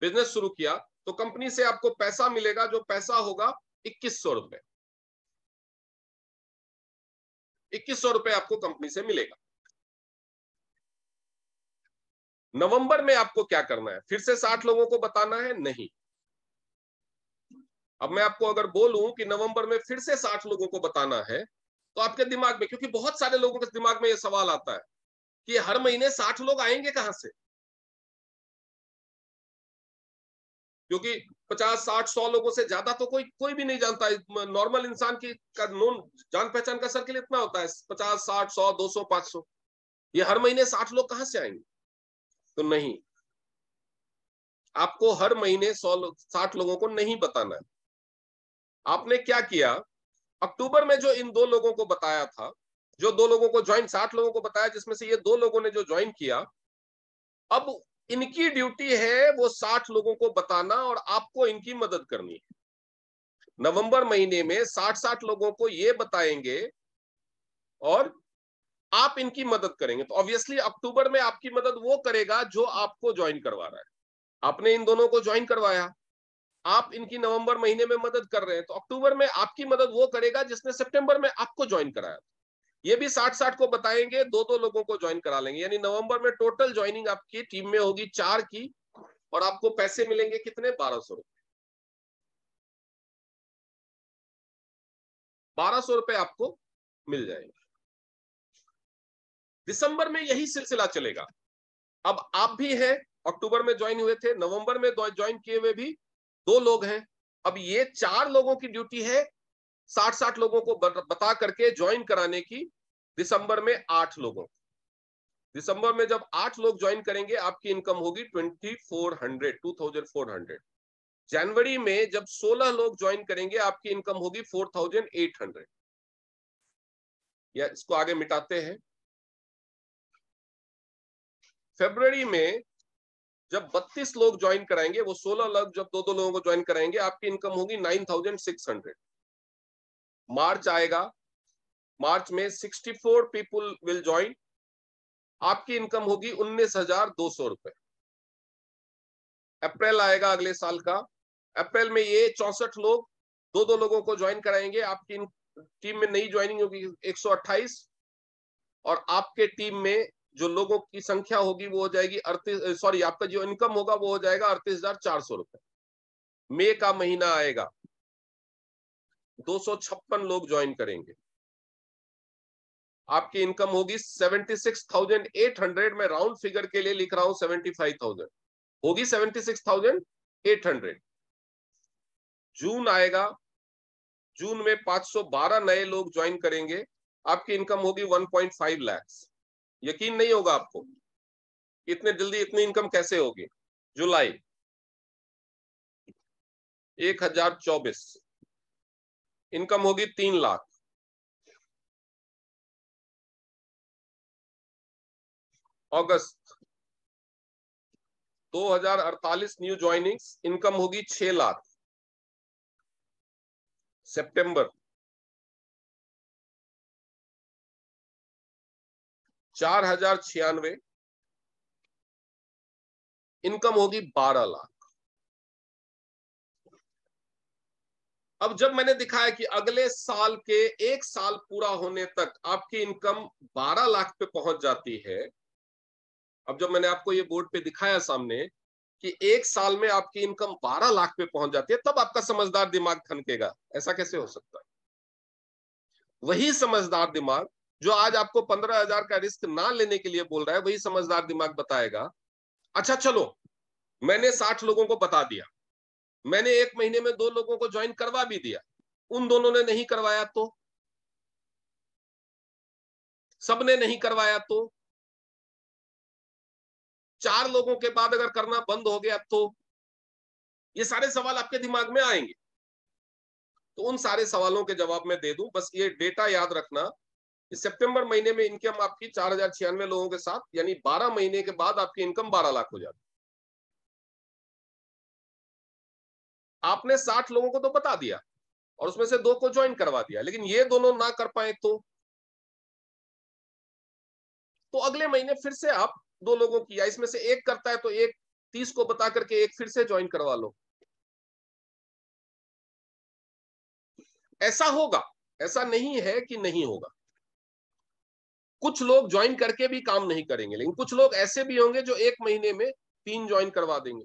बिजनेस शुरू किया, तो कंपनी से आपको पैसा मिलेगा, जो पैसा होगा 2100 रुपए। 2100 रुपए आपको कंपनी से मिलेगा। नवंबर में आपको क्या करना है? फिर से 60 लोगों को बताना है? नहीं। अब मैं आपको अगर बोलूं कि नवंबर में फिर से 60 लोगों को बताना है, तो आपके दिमाग में, क्योंकि बहुत सारे लोगों के दिमाग में यह सवाल आता है कि हर महीने 60 लोग आएंगे कहां से, क्योंकि 50, 60, 100 लोगों से ज्यादा तो कोई भी नहीं जानता। नॉर्मल इंसान की का नोन जान पहचान का सर्किल इतना होता है, 50, 60, 100, 200, 500। ये हर महीने 60 लोग कहां से आएंगे? तो नहीं, आपको हर महीने 60 लोगों को नहीं बताना है। आपने क्या किया, अक्टूबर में जो इन 2 लोगों को बताया था, जो 2 लोगों को ज्वाइन, 60 लोगों को बताया, जिसमें से ये 2 लोगों ने जो ज्वाइन किया, अब इनकी ड्यूटी है वो 60 लोगों को बताना और आपको इनकी मदद करनी है। नवंबर महीने में 60 लोगों को ये बताएंगे और आप इनकी मदद करेंगे। तो ऑब्वियसली अक्टूबर में आपकी मदद वो करेगा जो आपको ज्वाइन करवा रहा है। आपने इन दोनों को ज्वाइन करवाया, आप इनकी नवंबर महीने में मदद कर रहे हैं, तो अक्टूबर में आपकी मदद वो करेगा जिसने सितंबर में आपको ज्वाइन कराया। ये भी 60 को बताएंगे, 2 लोगों को ज्वाइन करा लेंगे, यानी नवंबर में टोटल ज्वाइनिंग आपकी टीम में होगी 4 की और आपको पैसे मिलेंगे कितने? 1200 रुपए। 1200 रुपए आपको मिल जाएंगे। दिसंबर में यही सिलसिला चलेगा। अब आप भी हैं, अक्टूबर में ज्वाइन हुए थे, नवंबर में ज्वाइन किए हुए भी 2 लोग हैं। अब ये 4 लोगों की ड्यूटी है 60 लोगों को बता करके ज्वाइन कराने की, दिसंबर में 8 लोगों, दिसंबर में जब 8 लोग ज्वाइन करेंगे आपकी इनकम होगी 2400। जनवरी में जब 16 लोग ज्वाइन करेंगे आपकी इनकम होगी 4800। या इसको आगे मिटाते हैं। फरवरी में जब 32 लोग ज्वाइन कराएंगे, वो 16 लोग जब दो लोगों को ज्वाइन कराएंगे आपकी इनकम होगी 9600। मार्च आएगा, मार्च में 64 पीपुल विल ज्वाइन, आपकी इनकम होगी 19,200 रुपए। अप्रैल आएगा अगले साल का, अप्रैल में ये 64 लोग दो लोगों को ज्वाइन कराएंगे, आपकी टीम में नई ज्वाइनिंग होगी 128, और आपके टीम में जो लोगों की संख्या होगी वो हो जाएगी 38, सॉरी आपका जो इनकम होगा वो हो जाएगा 38,400 रुपए। मई का महीना आएगा, 256 लोग ज्वाइन करेंगे, आपकी इनकम होगी 76,800। मैं राउंड फिगर के लिए लिख रहा हूं 75,000, होगी 76,800। जून आएगा, जून में 512 नए लोग ज्वाइन करेंगे, आपकी इनकम होगी 1.5 लाख। यकीन नहीं होगा आपको इतने जल्दी इतनी इनकम कैसे होगी। जुलाई 1024, इनकम होगी 3 लाख। अगस्त 2048 न्यू ज्वाइनिंग्स, इनकम होगी 6 लाख। सितंबर 4096, इनकम होगी 12 लाख। अब जब मैंने दिखाया कि अगले साल के 1 साल पूरा होने तक आपकी इनकम 12 लाख पे पहुंच जाती है, अब जब मैंने आपको ये बोर्ड पे दिखाया सामने कि 1 साल में आपकी इनकम 12 लाख पे पहुंच जाती है, तब आपका समझदार दिमाग ठनकेगा ऐसा कैसे हो सकता है। वही समझदार दिमाग जो आज आपको 15,000 का रिस्क ना लेने के लिए बोल रहा है, वही समझदार दिमाग बताएगा अच्छा चलो मैंने 60 लोगों को बता दिया, मैंने 1 महीने में 2 लोगों को ज्वाइन करवा भी दिया, उन दोनों ने नहीं करवाया तो, सबने नहीं करवाया तो, 4 लोगों के बाद अगर करना बंद हो गया तो, ये सारे सवाल आपके दिमाग में आएंगे। तो उन सारे सवालों के जवाब मैं दे दूं, बस ये डेटा याद रखना कि सितंबर महीने में इनकम आपकी 4096 लोगों के साथ, यानी 12 महीने के बाद आपकी इनकम 12 लाख हो जाती। आपने 60 लोगों को तो बता दिया और उसमें से 2 को ज्वाइन करवा दिया, लेकिन ये दोनों ना कर पाए तो अगले महीने फिर से आप 2 लोगों की, या इसमें से एक करता है तो एक 30 को बता करके एक फिर से ज्वाइन करवा लो। ऐसा होगा, ऐसा नहीं है कि नहीं होगा। कुछ लोग ज्वाइन करके भी काम नहीं करेंगे, लेकिन कुछ लोग ऐसे भी होंगे जो 1 महीने में 3 ज्वाइन करवा देंगे,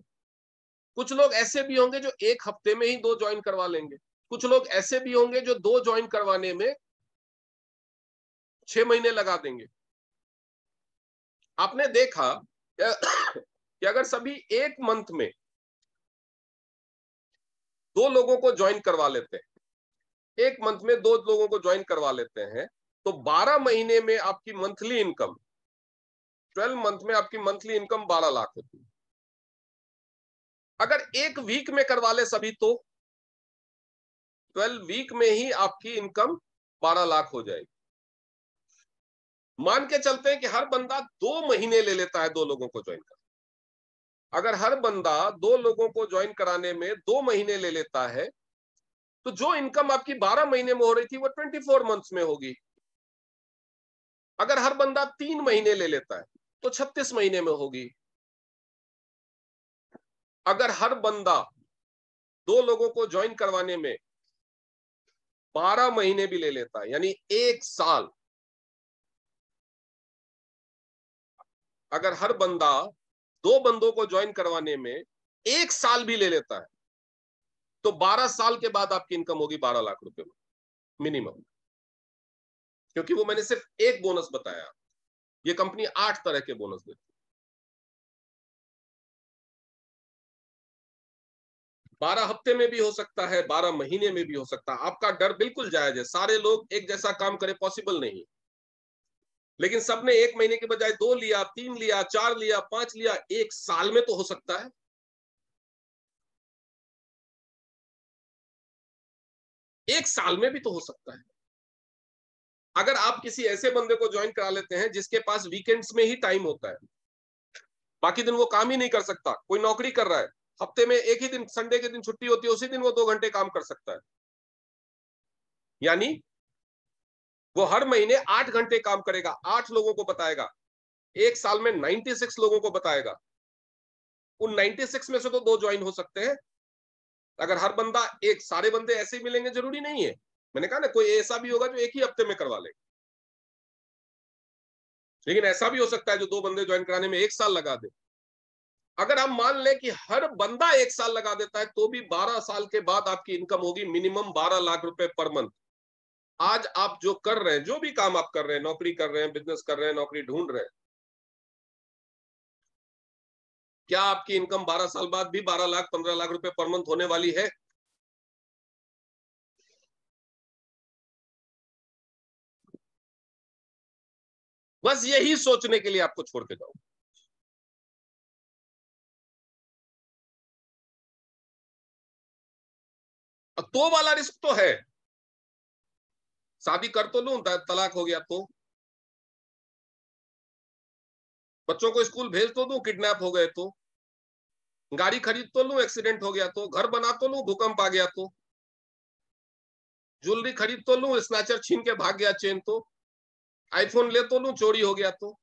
कुछ लोग ऐसे भी होंगे जो 1 हफ्ते में ही 2 ज्वाइन करवा लेंगे, कुछ लोग ऐसे भी होंगे जो 2 ज्वाइन करवाने में 6 महीने लगा देंगे। आपने देखा कि अगर सभी 1 मंथ में 2 लोगों को ज्वाइन करवा लेते हैं, 1 मंथ में 2 लोगों को ज्वाइन करवा लेते हैं, तो 12 महीने में आपकी मंथली इनकम, 12 मंथ में आपकी मंथली इनकम 12 लाख होती है। अगर 1 वीक में करवा ले सभी तो 12 वीक में ही आपकी इनकम 12 लाख हो जाएगी। मान के चलते हैं कि हर बंदा 2 महीने ले लेता है 2 लोगों को ज्वाइन कर, अगर हर बंदा 2 लोगों को ज्वाइन कराने में 2 महीने ले लेता है, तो जो इनकम आपकी 12 महीने में हो रही थी वो 24 मंथ्स में होगी। अगर हर बंदा 3 महीने ले लेता है तो 36 महीने में होगी। अगर हर बंदा 2 लोगों को ज्वाइन करवाने में 12 महीने भी ले लेता है, यानी 1 साल, अगर हर बंदा 2 बंदों को ज्वाइन करवाने में 1 साल भी ले लेता है, तो 12 साल के बाद आपकी इनकम होगी 12 लाख रुपए में मिनिमम, क्योंकि वो मैंने सिर्फ एक बोनस बताया, ये कंपनी 8 तरह के बोनस देती है। 12 हफ्ते में भी हो सकता है, 12 महीने में भी हो सकता है। आपका डर बिल्कुल जायज है। सारे लोग एक जैसा काम करे पॉसिबल नहीं, लेकिन सबने 1 महीने के बजाय 2 लिया, 3 लिया, 4 लिया, 5 लिया, 1 साल में तो हो सकता है। एक साल में भी तो हो सकता है। अगर आप किसी ऐसे बंदे को ज्वाइन करा लेते हैं जिसके पास वीकेंड्स में ही टाइम होता है, बाकी दिन वो काम ही नहीं कर सकता, कोई नौकरी कर रहा है, हफ्ते में एक ही दिन संडे के दिन छुट्टी होती है, उसी दिन वो 2 घंटे काम कर सकता है, यानी वो हर महीने 8 घंटे काम करेगा, 8 लोगों को बताएगा, एक साल में 96 लोगों को बताएगा। उन 96 में से तो 2 ज्वाइन हो सकते हैं। अगर हर बंदा एक, सारे बंदे ऐसे ही मिलेंगे जरूरी नहीं है। मैंने कहा ना, कोई ऐसा भी होगा जो एक ही हफ्ते में करवा ले, लेकिन ऐसा भी हो सकता है जो 2 बंदे ज्वाइन कराने में 1 साल लगा दे। अगर हम मान लें कि हर बंदा 1 साल लगा देता है, तो भी 12 साल के बाद आपकी इनकम होगी मिनिमम 12 लाख रुपए पर मंथ। आज आप जो कर रहे हैं, जो भी काम आप कर रहे हैं, नौकरी कर रहे हैं, बिजनेस कर रहे हैं, नौकरी ढूंढ रहे हैं, क्या आपकी इनकम 12 साल बाद भी 12 लाख 15 लाख रुपए पर मंथ होने वाली है? बस यही सोचने के लिए आपको छोड़ के जाऊं। तो वाला रिस्क तो है, शादी कर तो लूं, तलाक हो गया तो, बच्चों को स्कूल भेज तो दूं, किडनैप हो गए तो, गाड़ी खरीद तो लूं, एक्सीडेंट हो गया तो, घर बना तो लूं, भूकंप आ गया तो, ज्वेलरी खरीद तो लूं, स्नैचर छीन के भाग गया चेन तो, आईफोन ले तो लूं, चोरी हो गया तो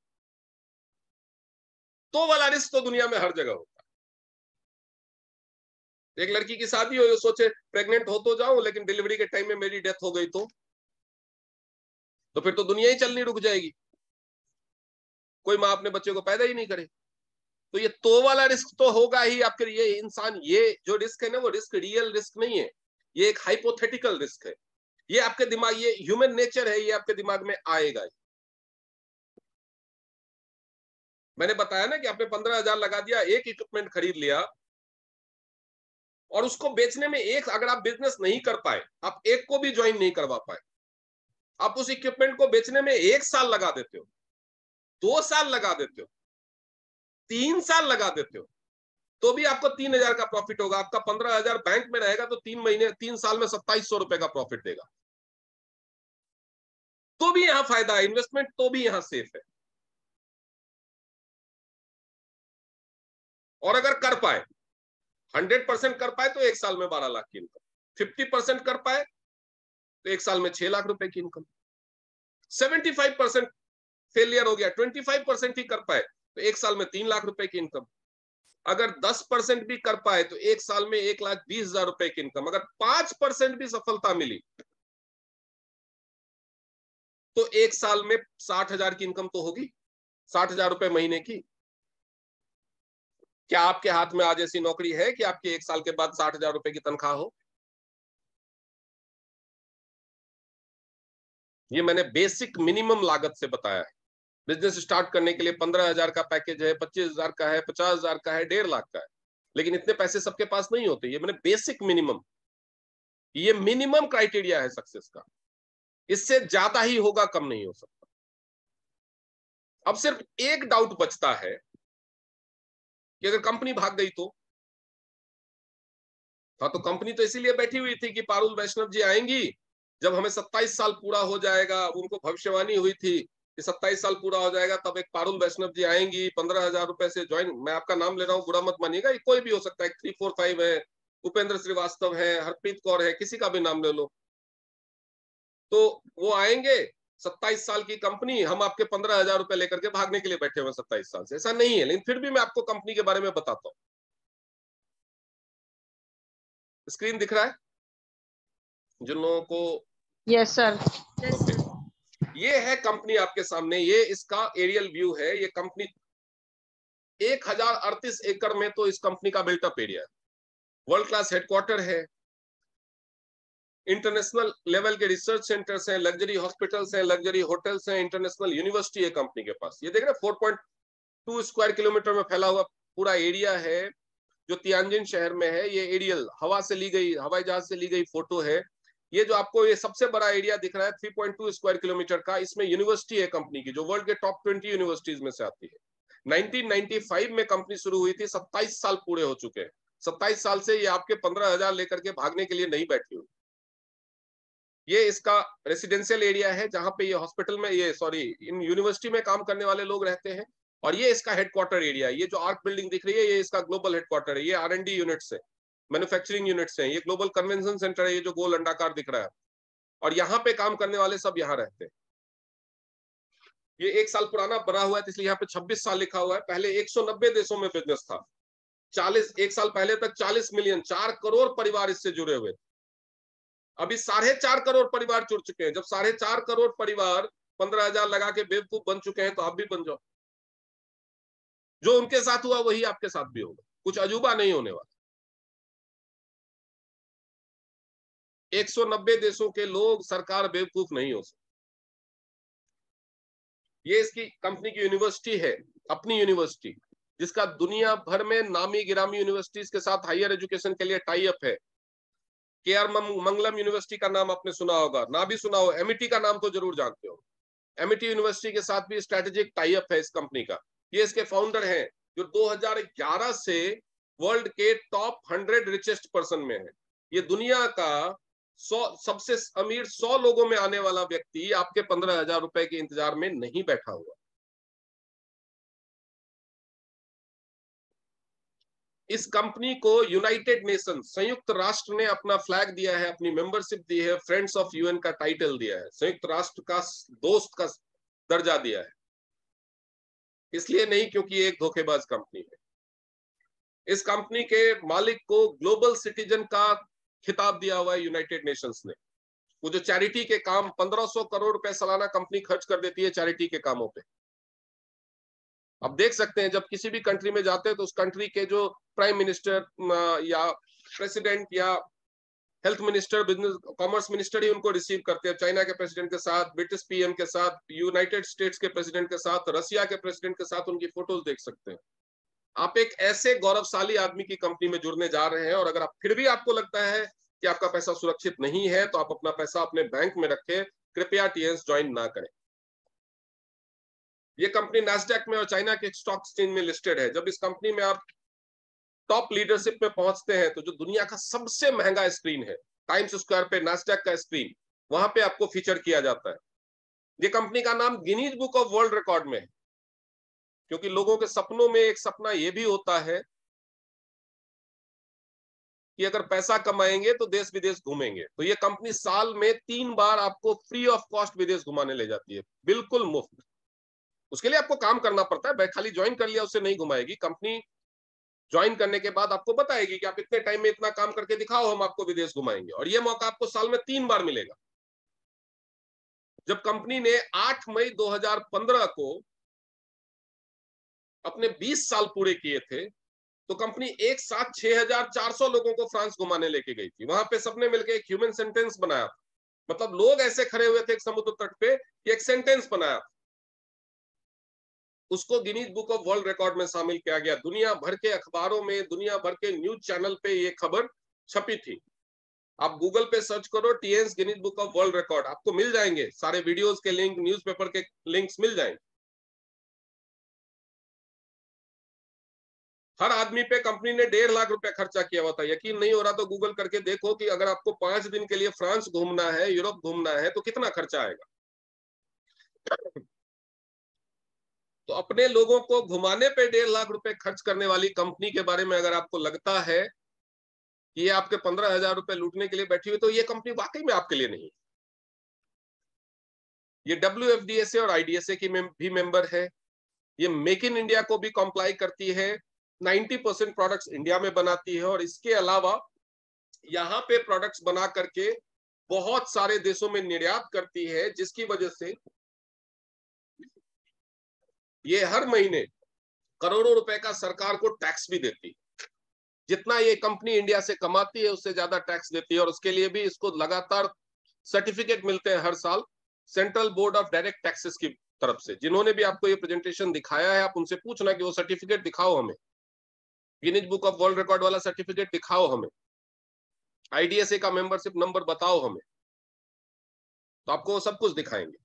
वाला रिस्क तो दुनिया में हर जगह होता है। एक लड़की की शादी हो, सोचे प्रेग्नेंट हो तो जाऊं, लेकिन डिलीवरी के टाइम में मेरी डेथ हो गई तो फिर तो दुनिया ही चलनी रुक जाएगी, कोई माँ अपने बच्चे को पैदा ही नहीं करे। तो ये तो वाला रिस्क तो होगा ही आपके। ये इंसान, ये जो रिस्क है ना, वो रिस्क रियल रिस्क नहीं है, ये एक हाइपोथेटिकल रिस्क है। ये आपके दिमाग, ये ह्यूमन नेचर है, ये आपके दिमाग में आएगा ही। मैंने बताया ना कि आपने 15,000 लगा दिया, एक इक्विपमेंट खरीद लिया, और उसको बेचने में एक, अगर आप बिजनेस नहीं कर पाए, आप एक को भी ज्वाइन नहीं करवा पाए, आप उस इक्विपमेंट को बेचने में 1 साल लगा देते हो, 2 साल लगा देते हो, 3 साल लगा देते हो, तो भी आपको 3,000 का प्रॉफिट होगा। आपका 15,000 बैंक में रहेगा, तो 3 साल में 2,700 रुपए का प्रॉफिट देगा। तो भी यहां फायदा है, इन्वेस्टमेंट तो भी यहां सेफ है। और अगर कर पाए, 100% कर पाए, तो 1 साल में 12 लाख की इनकम, 50% कर पाए तो 1 साल में 6 लाख रुपए की इनकम, 75% फेलियर हो गया, 25% ही कर पाए तो 1 साल में 3 लाख रुपए की इनकम, अगर 10% भी कर पाए तो 1 साल में 1,20,000 रुपए की इनकम, अगर 5% भी सफलता मिली तो 1 साल में 60,000 की इनकम तो होगी, 60,000 रुपए महीने की। क्या आपके हाथ में आज ऐसी नौकरी है कि आपके 1 साल के बाद 60,000 रुपए की तनख्वाह हो? ये मैंने बेसिक मिनिमम लागत से बताया है। बिजनेस स्टार्ट करने के लिए 15,000 का पैकेज है, 25,000 का है, 50,000 का है, 1.5 लाख का है, लेकिन इतने पैसे सबके पास नहीं होते। ये मैंने बेसिक मिनिमम, ये मिनिमम क्राइटेरिया है सक्सेस का, इससे ज्यादा ही होगा, कम नहीं हो सकता। अब सिर्फ एक डाउट बचता है कि अगर कंपनी भाग गई तो? हाँ, तो कंपनी तो इसीलिए बैठी हुई थी कि पारुल वैष्णव जी आएंगी, जब हमें 27 साल पूरा हो जाएगा, उनको भविष्यवाणी हुई थी कि 27 साल पूरा हो जाएगा, तब एक पारुल वैष्णव जी आएंगी, 15,000 रुपए से ज्वाइन, मैं आपका नाम ले रहा हूँ, बुरा मत मानिएगा, ये कोई भी हो सकता है, 345 है, उपेंद्र श्रीवास्तव है, हरप्रीत कौर है, किसी का भी नाम ले लो, तो वो आएंगे, 27 साल की कंपनी, हम आपके 15,000 रुपए लेकर के भागने के लिए बैठे हुए 27 साल से। ऐसा नहीं है, लेकिन फिर भी मैं आपको कंपनी के बारे में बताता हूँ। स्क्रीन दिख रहा है जिन लोगों को? Yes sir. ओके, ये है कंपनी आपके सामने, ये इसका एरियल व्यू है। ये कंपनी 1,038 एकड़ में तो इस कंपनी का बिल्टअप एरिया है, वर्ल्ड क्लास हेडक्वार्टर है, इंटरनेशनल लेवल के रिसर्च सेंटर्स हैं, लग्जरी हॉस्पिटल्स हैं, लग्जरी होटल्स हैं, इंटरनेशनल यूनिवर्सिटी है कंपनी के पास। ये देख रहे हैं 4.2 स्क्वायर किलोमीटर में फैला हुआ पूरा एरिया है, जो तियानजिन शहर में है, ये एरियल हवा से ली गई, हवाई जहाज से ली गई फोटो है। ये जो आपको ये सबसे बड़ा एरिया दिख रहा है 3.2 स्क्वायर किलोमीटर का, इसमें यूनिवर्सिटी है कंपनी की, जो वर्ल्ड के टॉप 20 यूनिवर्सिटीज में से आती है। 1995 में कंपनी शुरू हुई थी, 27 साल पूरे हो चुके हैं। 27 साल से ये आपके 15,000 लेकर के भागने के लिए नहीं बैठी हुई। ये इसका रेसिडेंशियल एरिया है, जहां पे ये हॉस्पिटल में, ये सॉरी, इन यूनिवर्सिटी में काम करने वाले लोग रहते हैं। और ये इसका हेडक्वार्टर एरिया है। ये जो आर्क बिल्डिंग दिख रही है, ये इसका ग्लोबल हेडक्वार्टर है। ये R&D यूनिट्स है, मैन्युफैक्चरिंग यूनिट्स हैं। ये ग्लोबल कन्वेंशन सेंटर है, ये जो गोल अंडाकार दिख रहा है। और यहाँ पे काम करने वाले सब यहाँ रहते हैं। ये 1 साल पुराना बना हुआ है, इसलिए यहाँ पे 26 साल लिखा हुआ है। पहले 190 देशों में बिजनेस था। 1 साल पहले तक 40 मिलियन, 4 करोड़ परिवार इससे जुड़े हुए थे। अभी 4.5 करोड़ परिवार जुड़ चुके हैं। जब 4.5 करोड़ परिवार 15,000 लगा के बेवकूफ बन चुके हैं, तो आप भी बन जाओ। जो उनके साथ हुआ वही आपके साथ भी होगा, कुछ अजूबा नहीं होने वाला। 190 देशों के लोग, सरकार बेवकूफ नहीं हो सकती। ये इसकी कंपनी की यूनिवर्सिटी है, अपनी यूनिवर्सिटी, जिसका दुनिया भर में नामी गिरामी यूनिवर्सिटीज के साथ हायर एजुकेशन के लिए टाई अप है। KR मंगलम यूनिवर्सिटी का नाम आपने सुना होगा, ना भी सुना हो, MIT का नाम तो जरूर जानते हो। MIT यूनिवर्सिटी के साथ भी स्ट्रेटेजिक टाई अप है इस कंपनी का। ये इसके फाउंडर हैं, जो 2011 से वर्ल्ड के टॉप 100 रिचेस्ट पर्सन में है। ये दुनिया का 100 सबसे अमीर 100 लोगों में आने वाला व्यक्ति आपके 15,000 रुपए के इंतजार में नहीं बैठा हुआ। इस कंपनी को यूनाइटेड नेशन, संयुक्त राष्ट्र ने अपना फ्लैग दिया है, अपनी मेंबरशिप दी है, फ्रेंड्स ऑफ UN का टाइटल दिया है, संयुक्त राष्ट्र का दोस्त का दर्जा दिया है। इसलिए नहीं क्योंकि एक धोखेबाज कंपनी है। इस कंपनी के मालिक को ग्लोबल सिटीजन का खिताब दिया हुआ है यूनाइटेड नेशंस ने। वो जो चैरिटी के काम, 1500 करोड़ रुपए सालाना कंपनी खर्च कर देती है चैरिटी के कामों पे। अब देख सकते हैं, जब किसी भी कंट्री में जाते हैं तो उस कंट्री के जो प्राइम मिनिस्टर या प्रेसिडेंट या health minister, business commerce minister ही उनको रिसीव करते हैं। चाइना के प्रेसिडेंट के साथ, ब्रिटिश PM के साथ, यूनाइटेड स्टेट्स के प्रेसिडेंट के साथ, रशिया के प्रेसिडेंट के साथ उनकी फोटोज देख सकते हैं। आप एक ऐसे गौरवशाली आदमी की कंपनी में जुड़ने जा रहे हैं, और अगर आप फिर भी आपको लगता है कि आपका पैसा सुरक्षित नहीं है, तो आप अपना पैसा अपने बैंक में रखें। कृपया TNS ज्वाइन ना करें। ये कंपनी नैस्डैक में और चाइना के स्टॉक एक्सचेंज में लिस्टेड है। जब इस कंपनी में आप टॉप लीडरशिप में पहुंचते हैं, तो जो दुनिया का सबसे महंगा स्क्रीन है, टाइम्स स्क्वायर पे नैस्डैक का स्क्रीन, वहां पे आपको फीचर किया जाता है। ये कंपनी का नाम Guinness book of world record में है, क्योंकि लोगों के सपनों में एक सपना यह भी होता है कि अगर पैसा कमाएंगे तो देश विदेश घूमेंगे। तो ये कंपनी साल में 3 बार आपको फ्री ऑफ कॉस्ट विदेश घुमाने ले जाती है, बिल्कुल मुफ्त। उसके लिए आपको काम करना पड़ता है, खाली ज्वाइन कर लिया उससे नहीं घुमाएगी। कंपनी ज्वाइन करने के बाद आपको बताएगी कि आप इतने टाइम में इतना काम करके दिखाओ, हम आपको विदेश घुमाएंगे। और ये मौका आपको साल में 3 बार मिलेगा। जब कंपनी ने 8 मई 2015 को अपने 20 साल पूरे किए थे, तो कंपनी एक साथ 6,400 लोगों को फ्रांस घुमाने लेके गई थी। वहां पे सबने मिलकर एक ह्यूमन सेंटेंस बनाया था। मतलब लोग ऐसे खड़े हुए थे एक समुद्र तट पे कि एक सेंटेंस बनाया था। उसको Guinness book of world record में शामिल किया गया। दुनिया भर के अखबारों में, दुनिया भर के न्यूज चैनल पे ये खबर छपी थी। आप गूगल पे सर्च करो TNS Guinness book of world record, आपको मिल जाएंगे सारे वीडियोस के लिंक, न्यूज़पेपर के लिंक्स मिल जाएंगे। हर आदमी पे कंपनी ने 1.5 लाख रुपए खर्चा किया हुआ था। यकीन नहीं हो रहा तो गूगल करके देखो कि अगर आपको 5 दिन के लिए फ्रांस घूमना है, यूरोप घूमना है, तो कितना खर्चा आएगा। तो अपने लोगों को घुमाने पे 1.5 लाख रुपए खर्च करने वाली कंपनी के बारे में अगर आपको लगता है कि ये आपके 15,000 रुपए लूटने के लिए बैठी हुई, तो ये कंपनी वाकई में आपके लिए नहीं। ये WFDSA और IDSA की भी मेंबर है। ये मेक इन इंडिया को भी कॉम्प्लाई करती है। 90% प्रोडक्ट्स इंडिया में बनाती है, और इसके अलावा यहाँ पे प्रोडक्ट्स बना करके बहुत सारे देशों में निर्यात करती है, जिसकी वजह से ये हर महीने करोड़ों रुपए का सरकार को टैक्स भी देती है। जितना ये कंपनी इंडिया से कमाती है उससे ज्यादा टैक्स देती है, और उसके लिए भी इसको लगातार सर्टिफिकेट मिलते हैं हर साल central board of direct taxes की तरफ से। जिन्होंने भी आपको ये प्रेजेंटेशन दिखाया है, आप उनसे पूछना कि वो सर्टिफिकेट दिखाओ हमें। Guinness book of world record वाला सर्टिफिकेट दिखाओ हमें, आईडीएसए का मेंबरशिप नंबर बताओ हमें, तो आपको वो सब कुछ दिखाएंगे।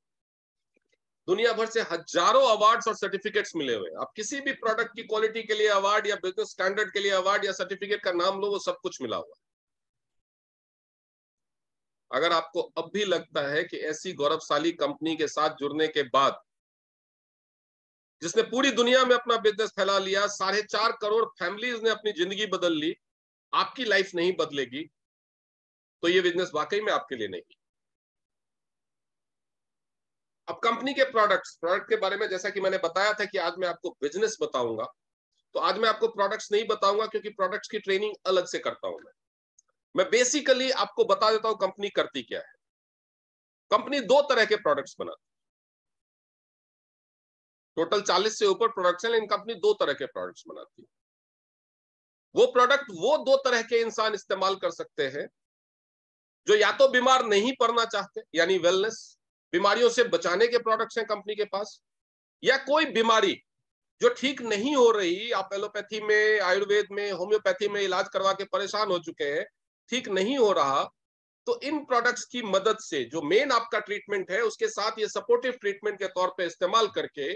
दुनिया भर से हजारों अवार्ड्स और सर्टिफिकेट्स मिले हुए हैं। आप किसी भी प्रोडक्ट की क्वालिटी के लिए अवार्ड या बिजनेस स्टैंडर्ड के लिए अवार्ड या सर्टिफिकेट का नाम लो, वो सब कुछ मिला हुआ है। अगर आपको अब भी लगता है कि ऐसी गौरवशाली कंपनी के साथ जुड़ने के बाद, जिसने पूरी दुनिया में अपना बिजनेस फैला लिया, 4.5 करोड़ फैमिलीज ने अपनी जिंदगी बदल ली, आपकी लाइफ नहीं बदलेगी, तो ये बिजनेस वाकई में आपके लिए नहीं। अब कंपनी के प्रोडक्ट के बारे में, जैसा कि मैंने बताया था कि आज मैं आपको बिजनेस बताऊंगा, तो आज मैं आपको प्रोडक्ट्स नहीं बताऊंगा, क्योंकि प्रोडक्ट्स की ट्रेनिंग अलग से करता हूं मैं बेसिकली आपको बता देता हूं कंपनी करती क्या है। कंपनी 2 तरह के प्रोडक्ट्स बनाती है। टोटल 40 से ऊपर प्रोडक्ट्स हैं, लेकिन कंपनी 2 तरह के प्रोडक्ट्स बनाती है। वो प्रोडक्ट वो 2 तरह के इंसान इस्तेमाल कर सकते हैं, जो या तो बीमार नहीं पड़ना चाहते, यानी वेलनेस, बीमारियों से बचाने के प्रोडक्ट्स हैं कंपनी के पास, या कोई बीमारी जो ठीक नहीं हो रही, आप एलोपैथी में, आयुर्वेद में, होम्योपैथी में इलाज करवा के परेशान हो चुके हैं, ठीक नहीं हो रहा, तो इन प्रोडक्ट्स की मदद से जो मेन आपका ट्रीटमेंट है, उसके साथ ये सपोर्टिव ट्रीटमेंट के तौर पे इस्तेमाल करके,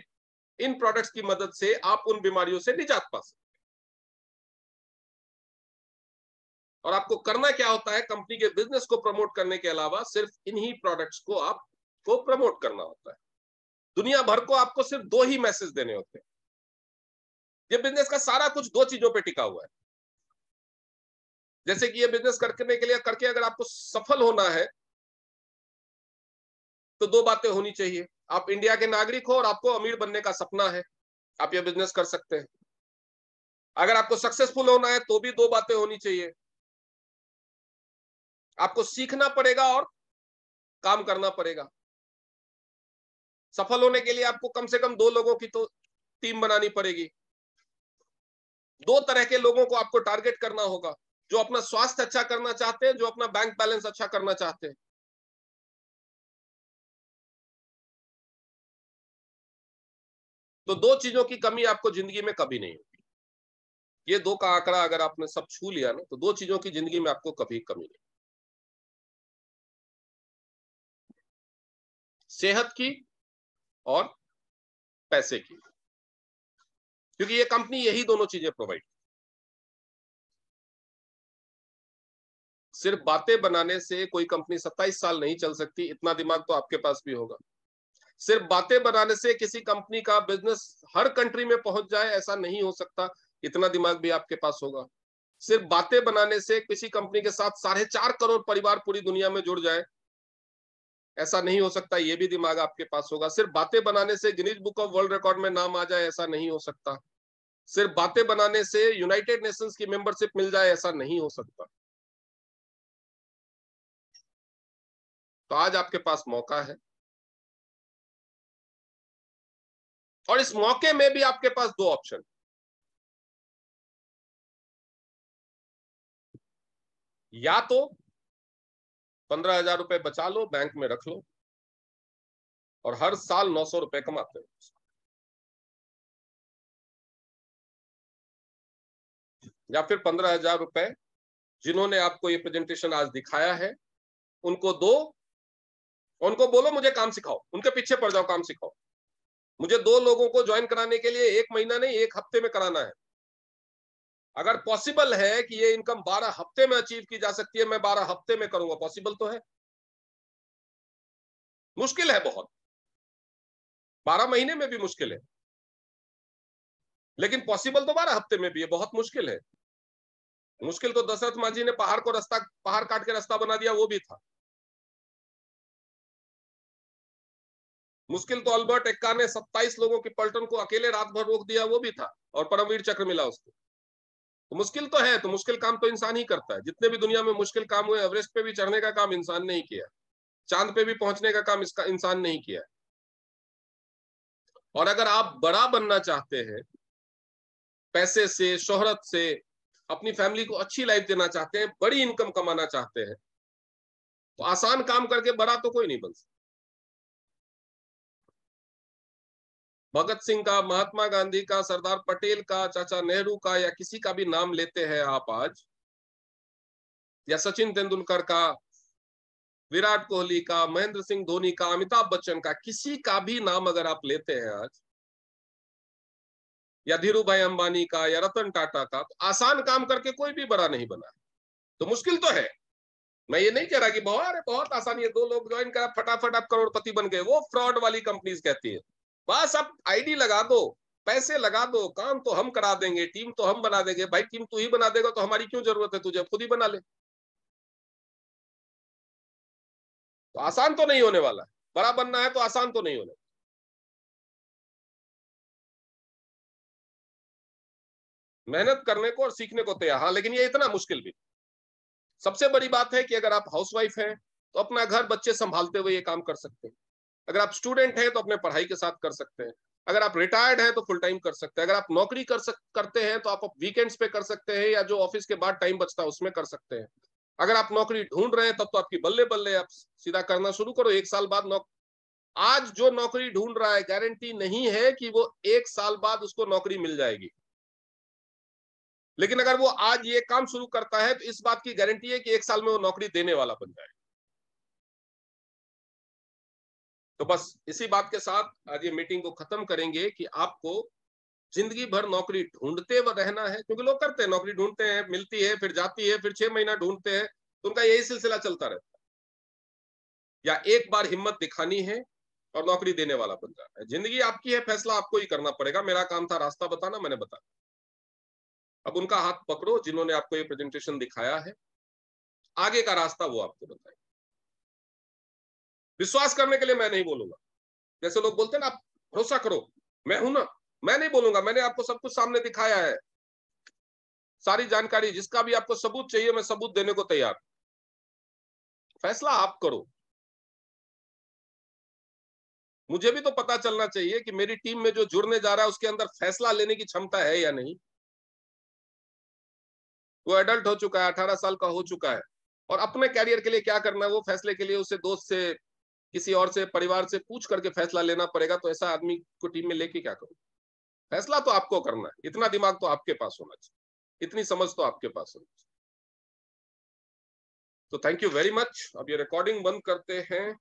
इन प्रोडक्ट्स की मदद से आप उन बीमारियों से निजात पा सकते। और आपको करना क्या होता है, कंपनी के बिजनेस को प्रमोट करने के अलावा सिर्फ इन्हीं प्रोडक्ट्स को आपको प्रमोट करना होता है। दुनिया भर को आपको सिर्फ 2 ही मैसेज देने होते हैं। ये बिजनेस का सारा कुछ 2 चीजों पे टिका हुआ है। जैसे कि ये बिजनेस करने के लिए करके अगर आपको सफल होना है, तो 2 बातें होनी चाहिए। आप इंडिया के नागरिक हो और आपको अमीर बनने का सपना है, आप ये बिजनेस कर सकते हैं। अगर आपको सक्सेसफुल होना है, तो भी 2 बातें होनी चाहिए। आपको सीखना पड़ेगा और काम करना पड़ेगा। सफल होने के लिए आपको कम से कम 2 लोगों की तो टीम बनानी पड़ेगी। 2 तरह के लोगों को आपको टारगेट करना होगा, जो अपना स्वास्थ्य अच्छा करना चाहते हैं, जो अपना बैंक बैलेंस अच्छा करना चाहते हैं। तो 2 चीजों की कमी आपको जिंदगी में कभी नहीं होगी। ये 2 का आंकड़ा अगर आपने सब छू लिया ना, तो 2 चीजों की जिंदगी में आपको कभी कमी नहीं। सेहत की और पैसे की, क्योंकि ये कंपनी यही दोनों चीजें प्रोवाइड। सिर्फ बातें बनाने से कोई कंपनी 27 साल नहीं चल सकती, इतना दिमाग तो आपके पास भी होगा। सिर्फ बातें बनाने से किसी कंपनी का बिजनेस हर कंट्री में पहुंच जाए, ऐसा नहीं हो सकता, इतना दिमाग भी आपके पास होगा। सिर्फ बातें बनाने से किसी कंपनी के साथ 4.5 करोड़ परिवार पूरी दुनिया में जुड़ जाए, ऐसा नहीं हो सकता, ये भी दिमाग आपके पास होगा। सिर्फ बातें बनाने से Guinness book of world record में नाम आ जाए, ऐसा नहीं हो सकता। सिर्फ बातें बनाने से यूनाइटेड नेशंस की मेंबरशिप मिल जाए, ऐसा नहीं हो सकता। तो आज आपके पास मौका है, और इस मौके में भी आपके पास 2 ऑप्शन। या तो 15,000 रुपए बचा लो, बैंक में रख लो, और हर साल 900 रुपए कमाते हो, या फिर 15,000 रुपए जिन्होंने आपको ये प्रेजेंटेशन आज दिखाया है उनको दो, उनको बोलो मुझे काम सिखाओ, उनके पीछे पड़ जाओ, काम सिखाओ। मुझे 2 लोगों को ज्वाइन कराने के लिए 1 महीना नहीं, 1 हफ्ते में कराना है। अगर पॉसिबल है कि ये इनकम 12 हफ्ते में अचीव की जा सकती है, मैं 12 हफ्ते में करूंगा। पॉसिबल तो है, मुश्किल है बहुत, 12 महीने में भी मुश्किल है, लेकिन पॉसिबल तो 12 हफ्ते में भी है। बहुत मुश्किल है। मुश्किल तो दशरथ माझी ने पहाड़ काट के रास्ता बना दिया, वो भी था। मुश्किल तो अल्बर्ट एक्का ने 27 लोगों की पलटन को अकेले रात भर रोक दिया, वो भी था, और परमवीर चक्र मिला उसको। तो मुश्किल तो है, तो मुश्किल काम तो इंसान ही करता है। जितने भी दुनिया में मुश्किल काम हुए, एवरेस्ट पे भी चढ़ने का काम इंसान ने ही किया, चांद पे भी पहुंचने का काम इसका इंसान नहीं किया। और अगर आप बड़ा बनना चाहते हैं, पैसे से, शोहरत से, अपनी फैमिली को अच्छी लाइफ देना चाहते हैं, बड़ी इनकम कमाना चाहते हैं, तो आसान काम करके बड़ा तो कोई नहीं बन सकता। भगत सिंह का, महात्मा गांधी का, सरदार पटेल का, चाचा नेहरू का, या किसी का भी नाम लेते हैं आप आज, या सचिन तेंदुलकर का, विराट कोहली का, महेंद्र सिंह धोनी का, अमिताभ बच्चन का, किसी का भी नाम अगर आप लेते हैं आज, या धीरू भाई अंबानी का, या रतन टाटा का, तो आसान काम करके कोई भी बड़ा नहीं बना। तो मुश्किल तो है, मैं ये नहीं कह रहा कि बहुत आसानी है, 2 लोग ज्वाइन करा फटाफट आप करोड़पति बन गए, वो फ्रॉड वाली कंपनीज कहती है। बस आप आईडी लगा दो, पैसे लगा दो, काम तो हम करा देंगे, टीम तो हम बना देंगे। भाई टीम तू ही बना देगा तो हमारी क्यों जरूरत है, तुझे खुद ही बना ले। तो आसान तो नहीं होने वाला, बड़ा बनना है तो आसान तो नहीं होने। मेहनत करने को और सीखने को तैयार, हाँ, लेकिन ये इतना मुश्किल भी। सबसे बड़ी बात है कि अगर आप हाउसवाइफ हैं तो अपना घर बच्चे संभालते हुए ये काम कर सकते हैं। अगर आप स्टूडेंट हैं तो अपने पढ़ाई के साथ कर सकते हैं। अगर आप रिटायर्ड हैं तो फुल टाइम कर सकते हैं। अगर आप नौकरी करते हैं तो आप वीकेंड्स पे कर सकते हैं, या जो ऑफिस के बाद टाइम बचता है उसमें कर सकते हैं। अगर आप नौकरी ढूंढ रहे हैं तब तो आपकी बल्ले बल्ले, आप सीधा करना शुरू करो। 1 साल बाद आज जो नौकरी ढूंढ रहा है, गारंटी नहीं है कि वो 1 साल बाद उसको नौकरी मिल जाएगी। लेकिन अगर वो आज ये काम शुरू करता है तो इस बात की गारंटी है कि 1 साल में वो नौकरी देने वाला बन जाए। तो बस इसी बात के साथ आज ये मीटिंग को खत्म करेंगे कि आपको जिंदगी भर नौकरी ढूंढते रहना है, क्योंकि लोग करते हैं, नौकरी ढूंढते हैं, मिलती है, फिर जाती है, फिर 6 महीना ढूंढते हैं, तो उनका यही सिलसिला चलता रहता है। या एक बार हिम्मत दिखानी है और नौकरी देने वाला बन जाना है। जिंदगी आपकी है, फैसला आपको ही करना पड़ेगा। मेरा काम था रास्ता बताना, मैंने बताया। अब उनका हाथ पकड़ो जिन्होंने आपको ये प्रेजेंटेशन दिखाया है, आगे का रास्ता वो आपको बताए। विश्वास करने के लिए मैं नहीं बोलूंगा, जैसे लोग बोलते हैं ना, आप भरोसा करो, मैं हूं ना, मैं नहीं बोलूंगा। मैंने आपको सब कुछ सामने दिखाया है, सारी जानकारी, जिसका भी आपको सबूत चाहिए मैं सबूत देने को तैयार। फैसला आप करो। मुझे भी तो पता चलना चाहिए कि मेरी टीम में जो जुड़ने जा रहा है उसके अंदर फैसला लेने की क्षमता है या नहीं। वो एडल्ट हो चुका है, 18 साल का हो चुका है, और अपने कैरियर के लिए क्या करना है वो फैसले के लिए उसे दोस्त से, किसी और से, परिवार से पूछ करके फैसला लेना पड़ेगा। तो ऐसा आदमी को टीम में लेके क्या करूं? फैसला तो आपको करना है, इतना दिमाग तो आपके पास होना चाहिए, इतनी समझ तो आपके पास होनी चाहिए। तो थैंक यू वेरी मच। अब ये रिकॉर्डिंग बंद करते हैं।